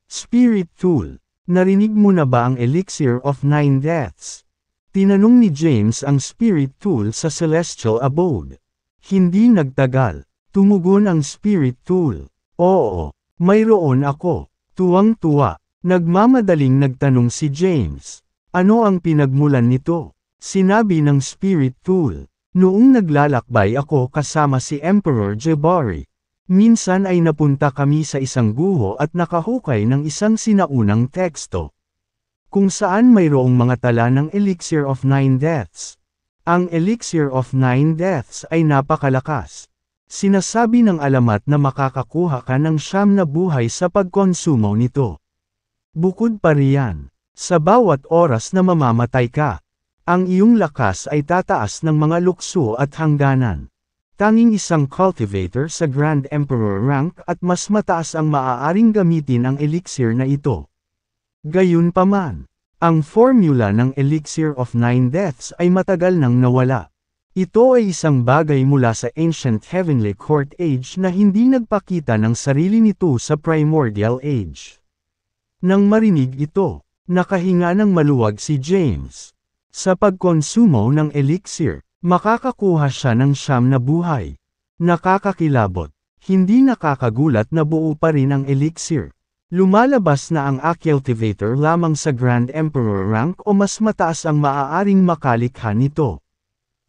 "Spirit Tool, narinig mo na ba ang Elixir of 9 Deaths?" Tinanong ni James ang Spirit Tool sa Celestial Abode. Hindi nagtagal. Tumugon ang Spirit Tool. "Oo, mayroon ako." Tuwang-tuwa. Nagmamadaling nagtanong si James, "Ano ang pinagmulan nito?" Sinabi ng Spirit Tool, "Noong naglalakbay ako kasama si Emperor Jabari, minsan ay napunta kami sa isang guho at nakahukay ng isang sinaunang teksto, kung saan mayroong mga tala ng Elixir of 9 Deaths. Ang Elixir of 9 Deaths ay napakalakas. Sinasabi ng alamat na makakakuha ka ng 9 na buhay sa pagkonsumo nito. Bukod pa riyan, sa bawat oras na mamamatay ka, ang iyong lakas ay tataas ng mga lukso at hangganan. Tanging isang cultivator sa Grand Emperor rank at mas mataas ang maaaring gamitin ang elixir na ito. Gayunpaman, ang formula ng Elixir of 9 Deaths ay matagal nang nawala. Ito ay isang bagay mula sa Ancient Heavenly Court Age na hindi nagpakita ng sarili nito sa Primordial Age. Nang marinig ito, nakahinga ng maluwag si James. Sa pagkonsumo ng elixir, makakakuha siya ng 9 na buhay. Nakakakilabot. Hindi nakakagulat na buo pa rin ang elixir. Lumalabas na ang cultivator lamang sa Grand Emperor rank o mas mataas ang maaaring makalikha nito.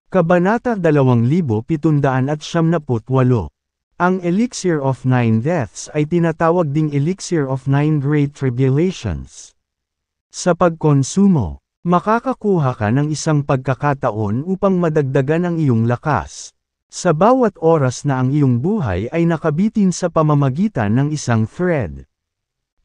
Kabanata 2778. Ang Elixir of Nine Deaths ay tinatawag ding Elixir of Nine Great Tribulations. Sa pagkonsumo, makakakuha ka ng isang pagkakataon upang madagdagan ang iyong lakas. Sa bawat oras na ang iyong buhay ay nakabitin sa pamamagitan ng isang thread.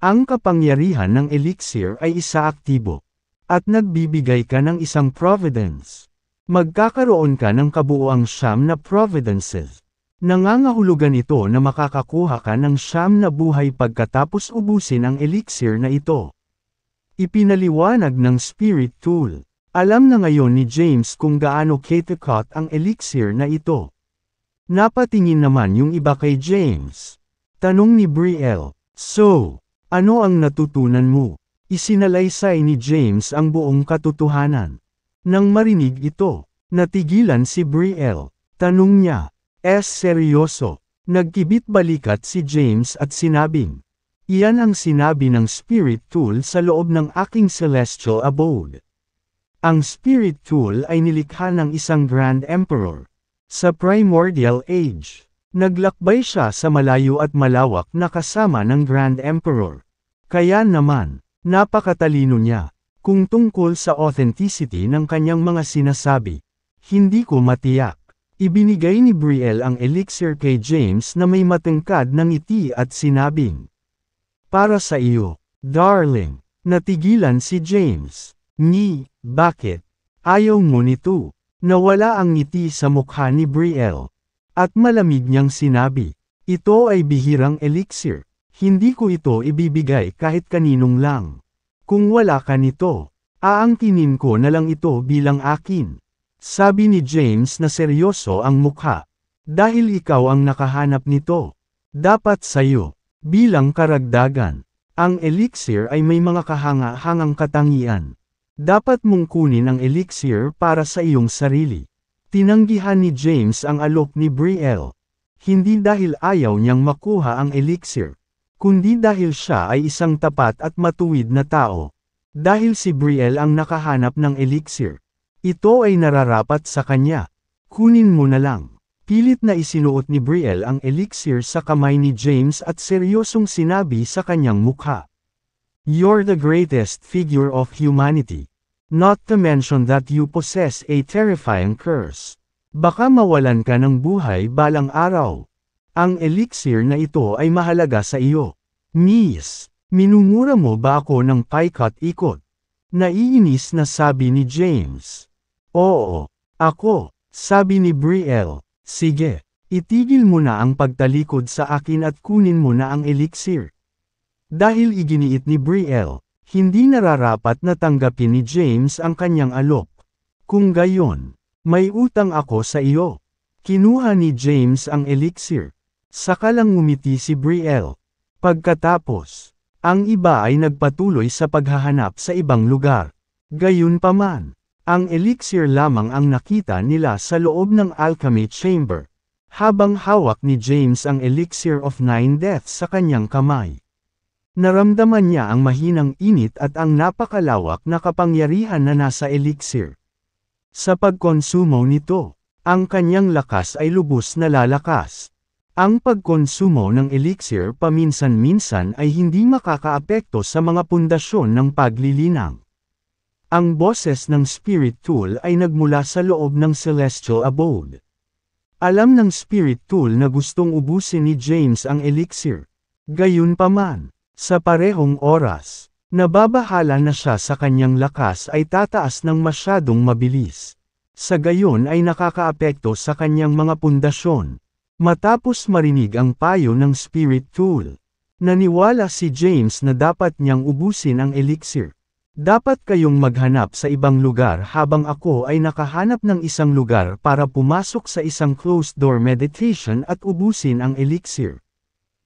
Ang kapangyarihan ng elixir ay isa-aktibo, at nagbibigay ka ng isang providence. Magkakaroon ka ng kabuuang 9 na providences. Nangangahulugan ito na makakakuha ka ng 9 na buhay pagkatapos ubusin ang elixir na ito. Ipinaliwanag ng Spirit Tool. Alam na ngayon ni James kung gaano katakot ang elixir na ito. Napatingin naman yung iba kay James. Tanong ni Brielle, "So, ano ang natutunan mo?" Isinalaysay ni James ang buong katotohanan. Nang marinig ito, natigilan si Brielle. Tanong niya, seryoso?" Nagkibit balikat si James at sinabing, "Iyan ang sinabi ng Spirit Tool sa loob ng aking celestial abode." Ang Spirit Tool ay nilikha ng isang Grand Emperor. Sa Primordial Age, naglakbay siya sa malayo at malawak na kasama ng Grand Emperor. Kaya naman, napakatalino niya. Kung tungkol sa authenticity ng kanyang mga sinasabi, hindi ko matiyak. Ibinigay ni Brielle ang elixir kay James na may matangkad na ngiti at sinabing, "Para sa iyo, darling." Natigilan si James. Bakit? Ayaw mo nito?" Nawala ang ngiti sa mukha ni Brielle. At malamig niyang sinabi, "Ito ay bihirang elixir. Hindi ko ito ibibigay kahit kaninong lang. Kung wala ka nito, aangkinin ko na lang ito bilang akin." Sabi ni James na seryoso ang mukha. "Dahil ikaw ang nakahanap nito. Dapat sayo." Bilang karagdagan, ang elixir ay may mga kahanga-hangang katangian. Dapat mong kunin ang elixir para sa iyong sarili. Tinanggihan ni James ang alok ni Brielle. Hindi dahil ayaw niyang makuha ang elixir, kundi dahil siya ay isang tapat at matuwid na tao. Dahil si Brielle ang nakahanap ng elixir, ito ay nararapat sa kanya. Kunin mo na lang. Pilit na isinuot ni Brielle ang elixir sa kamay ni James at seryosong sinabi sa kanyang mukha, "You're the greatest figure of humanity. Not to mention that you possess a terrifying curse. Baka mawalan ka ng buhay balang araw. Ang elixir na ito ay mahalaga sa iyo. Miss, minumura mo ba ako ng paikot-ikot?" Naiinis na sabi ni James. "Oo, ako," sabi ni Brielle. "Sige, itigil mo na ang pagtalikod sa akin at kunin mo na ang elixir." Dahil iginiit ni Brielle, hindi nararapat na tanggapin ni James ang kanyang alok. "Kung gayon, may utang ako sa iyo." Kinuha ni James ang elixir. Saka lang ngumiti si Brielle. Pagkatapos, ang iba ay nagpatuloy sa paghahanap sa ibang lugar. Gayunpaman, ang elixir lamang ang nakita nila sa loob ng alchemy chamber, habang hawak ni James ang elixir of nine deaths sa kanyang kamay. Naramdaman niya ang mahinang init at ang napakalawak na kapangyarihan na nasa elixir. Sa pagkonsumo nito, ang kanyang lakas ay lubos na lalakas. Ang pagkonsumo ng elixir paminsan-minsan ay hindi makakaapekto sa mga pundasyon ng paglilinang. Ang boses ng Spirit Tool ay nagmula sa loob ng Celestial Abode. Alam ng Spirit Tool na gustong ubusin ni James ang elixir. Gayunpaman, sa parehong oras, nababahala na siya sa kanyang lakas ay tataas ng masyadong mabilis. Sa gayon ay nakakaapekto sa kanyang mga pundasyon. Matapos marinig ang payo ng Spirit Tool, naniwala si James na dapat niyang ubusin ang elixir. "Dapat kayong maghanap sa ibang lugar habang ako ay nakahanap ng isang lugar para pumasok sa isang closed-door meditation at ubusin ang elixir,"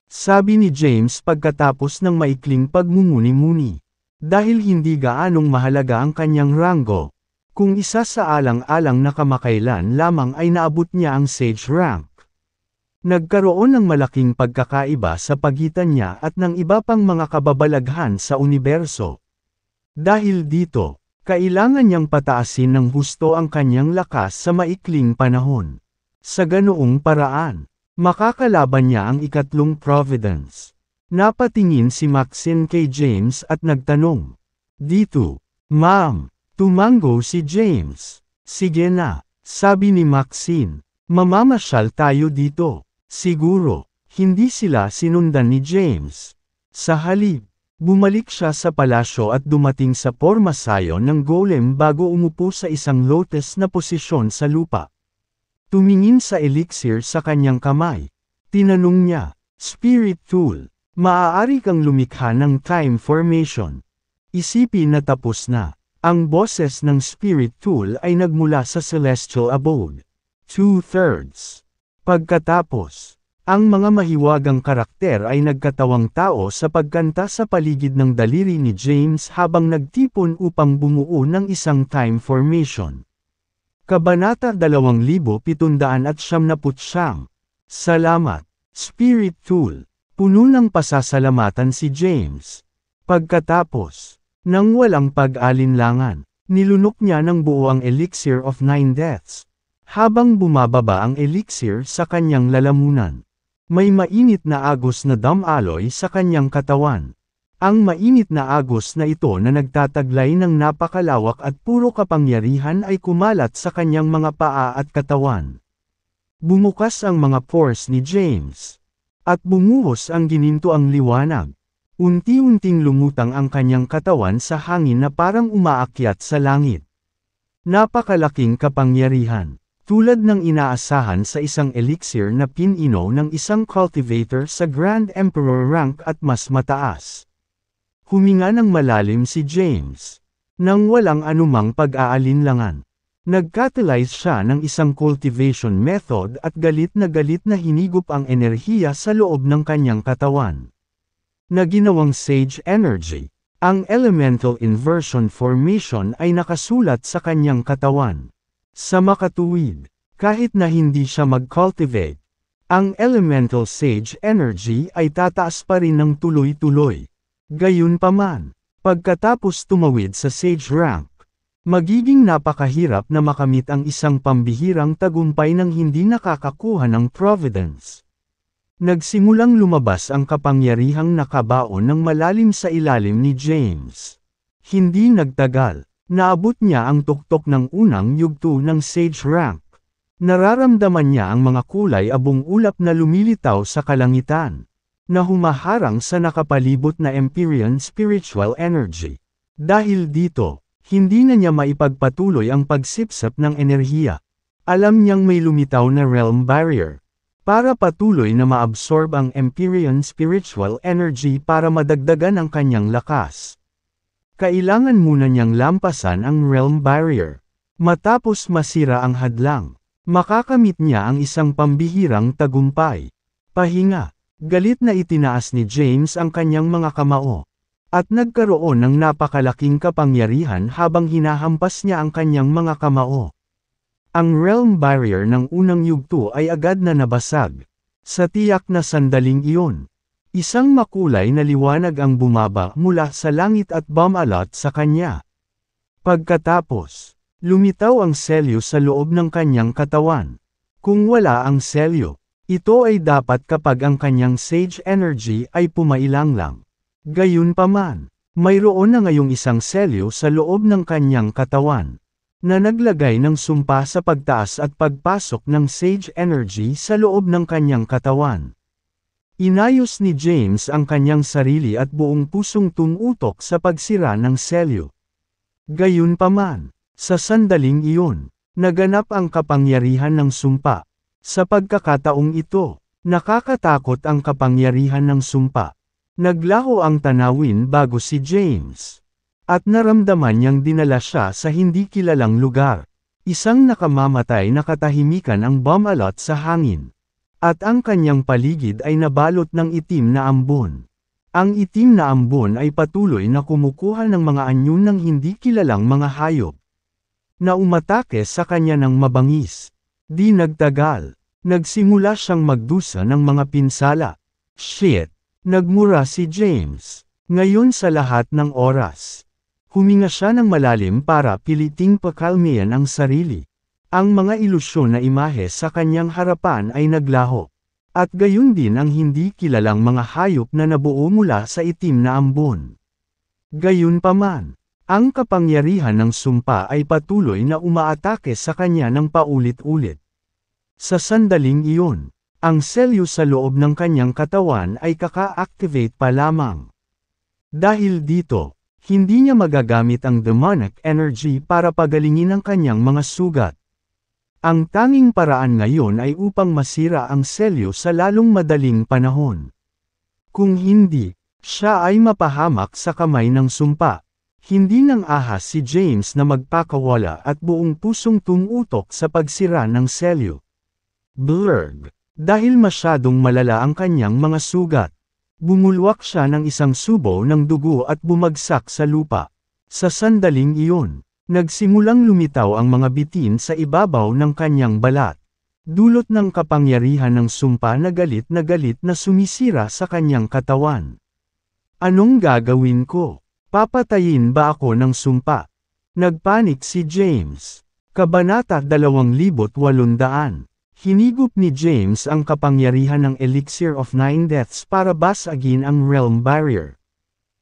sabi ni James pagkatapos ng maikling pagmumuni-muni. Dahil hindi gaanong mahalaga ang kanyang ranggo, kung isa sa alang-alang na kamakailan lamang ay naabot niya ang sage rank. Nagkaroon ng malaking pagkakaiba sa pagitan niya at ng iba pang mga kababalaghan sa universo. Dahil dito, kailangan niyang pataasin ng husto ang kanyang lakas sa maikling panahon. Sa ganoong paraan, makakalaban niya ang ikatlong Providence. Napatingin si Maxine kay James at nagtanong. Dito, Ma'am, tumango si James. Sige na, sabi ni Maxine. Mamamasyal tayo dito. Siguro, hindi sila sinundan ni James. Sa halip, bumalik siya sa palasyo at dumating sa pormasayon ng golem bago umupo sa isang lotus na posisyon sa lupa. Tumingin sa elixir sa kanyang kamay. Tinanong niya, Spirit Tool, maaari kang lumikha ng time formation. Isipin na tapos na. Ang boses ng Spirit Tool ay nagmula sa Celestial Abode. 2/3. Pagkatapos, ang mga mahiwagang karakter ay nagkatawang tao sa pagkanta sa paligid ng daliri ni James habang nagtipon upang bumuo ng isang time formation. Kabanata 2779. Salamat, Spirit Tool. Puno ng pasasalamatan si James. Pagkatapos, nang walang pag-alinlangan, nilunok niya ng buo ang Elixir of Nine Deaths. Habang bumababa ang elixir sa kanyang lalamunan, may mainit na agos na damaloy sa kanyang katawan. Ang mainit na agos na ito na nagtataglay ng napakalawak at puro kapangyarihan ay kumalat sa kanyang mga paa at katawan. Bumukas ang mga pores ni James. At bumuhos ang ginintoang liwanag. Unti-unting lumutang ang kanyang katawan sa hangin na parang umaakyat sa langit. Napakalaking kapangyarihan. Tulad ng inaasahan sa isang elixir na pinino ng isang cultivator sa Grand Emperor rank at mas mataas. Huminga ng malalim si James. Nang walang anumang pag-aalinlangan. Nag-catalyze siya ng isang cultivation method at galit na hinigop ang enerhiya sa loob ng kanyang katawan. Na ginawang Sage Energy. Ang Elemental Inversion Formation ay nakasulat sa kanyang katawan. Sa makatuwid, kahit na hindi siya mag-cultivate, ang Elemental Sage Energy ay tataas pa rin ng tuloy-tuloy. Gayunpaman, pagkatapos tumawid sa Sage rank, magiging napakahirap na makamit ang isang pambihirang tagumpay ng hindi nakakakuha ng Providence. Nagsimulang lumabas ang kapangyarihang nakabaon ng malalim sa ilalim ni James. Hindi nagtagal. Naabot niya ang tuktok ng unang yugto ng Sage rank. Nararamdaman niya ang mga kulay abong ulap na lumilitaw sa kalangitan, na humaharang sa nakapalibot na Empyrean spiritual energy. Dahil dito, hindi na niya maipagpatuloy ang pagsipsap ng enerhiya. Alam niyang may lumitaw na realm barrier. Para patuloy na maabsorb ang Empyrean spiritual energy para madagdagan ang kanyang lakas. Kailangan muna niyang lampasan ang realm barrier. Matapos masira ang hadlang, makakamit niya ang isang pambihirang tagumpay. Pahinga, galit na itinaas ni James ang kanyang mga kamao. At nagkaroon ng napakalaking kapangyarihan habang hinahampas niya ang kanyang mga kamao. Ang realm barrier ng unang yugto ay agad na nabasag. Sa tiyak na sandaling iyon. Isang makulay na liwanag ang bumaba mula sa langit at bumalot sa kanya. Pagkatapos, lumitaw ang selyo sa loob ng kanyang katawan. Kung wala ang selyo, ito ay dapat kapag ang kanyang sage energy ay pumailanglang. Gayunpaman, mayroon na ngayong isang selyo sa loob ng kanyang katawan, na naglagay ng sumpa sa pagtaas at pagpasok ng sage energy sa loob ng kanyang katawan. Inayos ni James ang kanyang sarili at buong pusong tumutok sa pagsira ng selyo. Gayunpaman, sa sandaling iyon, naganap ang kapangyarihan ng sumpa. Sa pagkakataong ito, nakakatakot ang kapangyarihan ng sumpa. Naglaho ang tanawin bago si James. At naramdaman niyang dinala siya sa hindi kilalang lugar. Isang nakamamatay na katahimikan ang bumalot sa hangin. At ang kanyang paligid ay nabalot ng itim na ambon. Ang itim na ambon ay patuloy na kumukuha ng mga anyo ng hindi kilalang mga hayop. Na umatake sa kanya ng mabangis. Di nagtagal. Nagsimula siyang magdusa ng mga pinsala. Shit! Nagmura si James. Ngayon sa lahat ng oras. Huminga siya ng malalim para piliting pakalmihan ang sarili. Ang mga ilusyon na imahe sa kanyang harapan ay naglaho. At gayon din ang hindi kilalang mga hayop na nabuo mula sa itim na ambon. Gayunpaman, ang kapangyarihan ng sumpa ay patuloy na umaatake sa kanya ng paulit-ulit. Sa sandaling iyon, ang selyo sa loob ng kanyang katawan ay kaka-activate pa lamang. Dahil dito, hindi niya magagamit ang demonic energy para pagalingin ang kanyang mga sugat. Ang tanging paraan ngayon ay upang masira ang selyo sa lalong madaling panahon. Kung hindi, siya ay mapahamak sa kamay ng sumpa. Hindi nang ahas si James na magpakawala at buong pusong tumutok sa pagsira ng selyo. Blurg. Dahil masyadong malala ang kanyang mga sugat. Bumulwak siya ng isang subo ng dugo at bumagsak sa lupa. Sa sandaling iyon, nagsimulang lumitaw ang mga bitin sa ibabaw ng kanyang balat. Dulot ng kapangyarihan ng sumpa na galit na sumisira sa kanyang katawan. Anong gagawin ko? Papatayin ba ako ng sumpa? Nagpanik si James. Kabanata 2800. Hinigup ni James ang kapangyarihan ng Elixir of Nine Deaths para basagin ang realm barrier.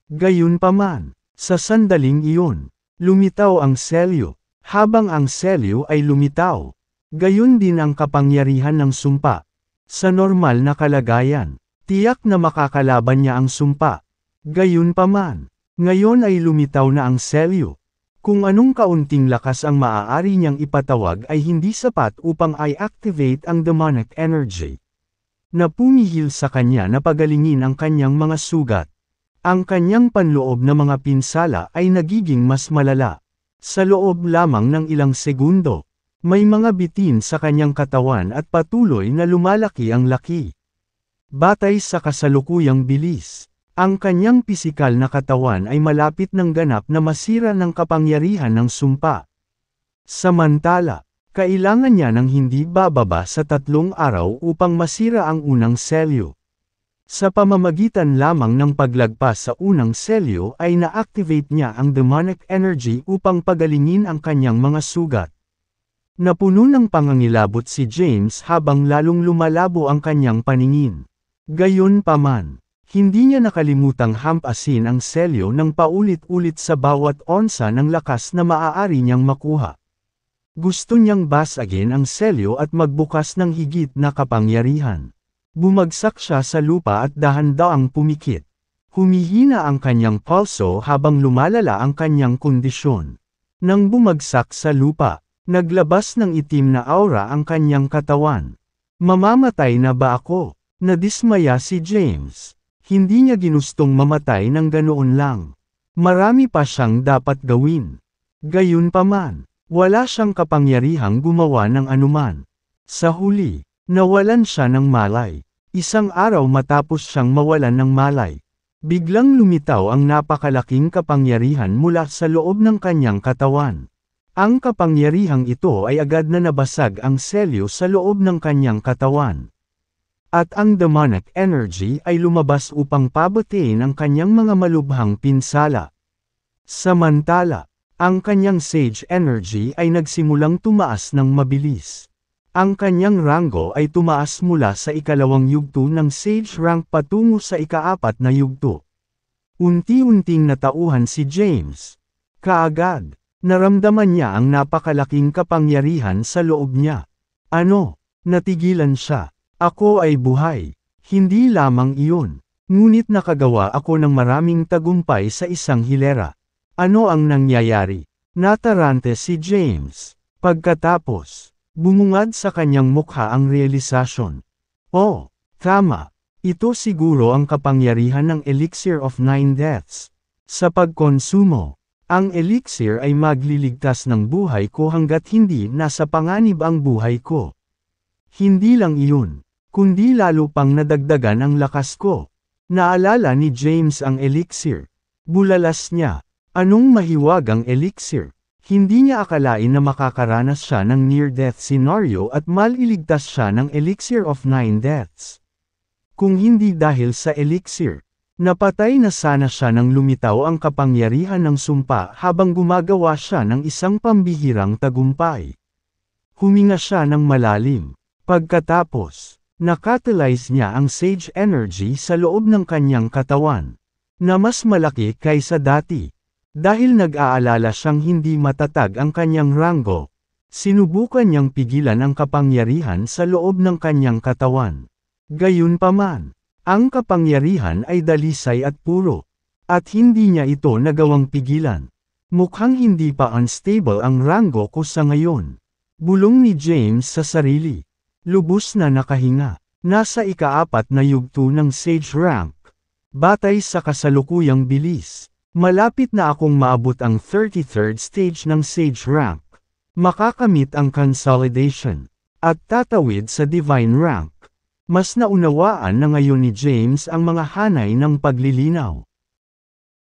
Gayunpaman, sa sandaling iyon, lumitaw ang selyo. Habang ang selyo ay lumitaw, gayon din ang kapangyarihan ng sumpa. Sa normal na kalagayan, tiyak na makakalaban niya ang sumpa. Gayunpaman, ngayon ay lumitaw na ang selyo. Kung anong kaunting lakas ang maaari niyang ipatawag ay hindi sapat upang i-activate ang demonic energy. Na pumihil sa kanya na pagalingin ang kanyang mga sugat. Ang kanyang panloob na mga pinsala ay nagiging mas malala. Sa loob lamang ng ilang segundo, may mga bitin sa kanyang katawan at patuloy na lumalaki ang laki. Batay sa kasalukuyang bilis, ang kanyang pisikal na katawan ay malapit ng ganap na masira ng kapangyarihan ng sumpa. Samantala, kailangan niya ng hindi bababa sa 3 araw upang masira ang unang selyo. Sa pamamagitan lamang ng paglagpas sa unang selyo ay na-activate niya ang demonic energy upang pagalingin ang kanyang mga sugat. Napuno ng pangangilabot si James habang lalong lumalabo ang kanyang paningin. Gayunpaman, hindi niya nakalimutang hampasin ang selyo ng paulit-ulit sa bawat onsa ng lakas na maaari niyang makuha. Gusto niyang basagin ang selyo at magbukas ng higit na kapangyarihan. Bumagsak siya sa lupa at dahan-daang pumikit. Humihina ang kanyang pulso habang lumalala ang kanyang kondisyon. Nang bumagsak sa lupa, naglabas ng itim na aura ang kanyang katawan. Mamamatay na ba ako? Nadismaya si James. Hindi niya ginustong mamatay ng ganoon lang. Marami pa siyang dapat gawin. Gayunpaman, wala siyang kapangyarihang gumawa ng anuman. Sa huli, nawalan siya ng malay. Isang araw matapos siyang mawalan ng malay, biglang lumitaw ang napakalaking kapangyarihan mula sa loob ng kanyang katawan. Ang kapangyarihang ito ay agad na nabasag ang selyo sa loob ng kanyang katawan. At ang demonic energy ay lumabas upang pabatiin ang kanyang mga malubhang pinsala. Samantala, ang kanyang sage energy ay nagsimulang tumaas ng mabilis. Ang kanyang ranggo ay tumaas mula sa ikalawang yugto ng sage rank patungo sa ika-4 na yugto. Unti-unting natauhan si James. Kaagad, naramdaman niya ang napakalaking kapangyarihan sa loob niya. Ano? Natigilan siya. Ako ay buhay. Hindi lamang iyon. Ngunit nakagawa ako ng maraming tagumpay sa isang hilera. Ano ang nangyayari? Natarante si James. Pagkatapos, bumungad sa kanyang mukha ang realisasyon. Oh, tama. Ito siguro ang kapangyarihan ng Elixir of Nine Deaths. Sa pagkonsumo, ang elixir ay magliligtas ng buhay ko hanggat hindi nasa panganib ang buhay ko. Hindi lang iyon, kundi lalo pang nadagdagan ang lakas ko. Naalala ni James ang elixir. Bulalas niya. Anong mahiwagang elixir? Hindi niya akalain na makakaranas siya ng near-death scenario at maliligtas siya ng Elixir of 9 Deaths. Kung hindi dahil sa elixir, napatay na sana siya nang lumitaw ang kapangyarihan ng sumpa habang gumagawa siya ng isang pambihirang tagumpay. Huminga siya ng malalim. Pagkatapos, nakatalyze niya ang Sage Energy sa loob ng kanyang katawan, na mas malaki kaysa dati. Dahil nag-aalala siyang hindi matatag ang kanyang ranggo, sinubukan niyang pigilan ang kapangyarihan sa loob ng kanyang katawan. Gayunpaman, ang kapangyarihan ay dalisay at puro, at hindi niya ito nagawang pigilan. Mukhang hindi pa unstable ang ranggo ko sa ngayon. Bulong ni James sa sarili. Lubos na nakahinga. Nasa ika-4 na yugto ng Sage rank. Batay sa kasalukuyang bilis, malapit na akong maabot ang 33rd stage ng Sage rank. Makakamit ang consolidation, at tatawid sa Divine rank. Mas naunawaan na ngayon ni James ang mga hanay ng paglilinaw.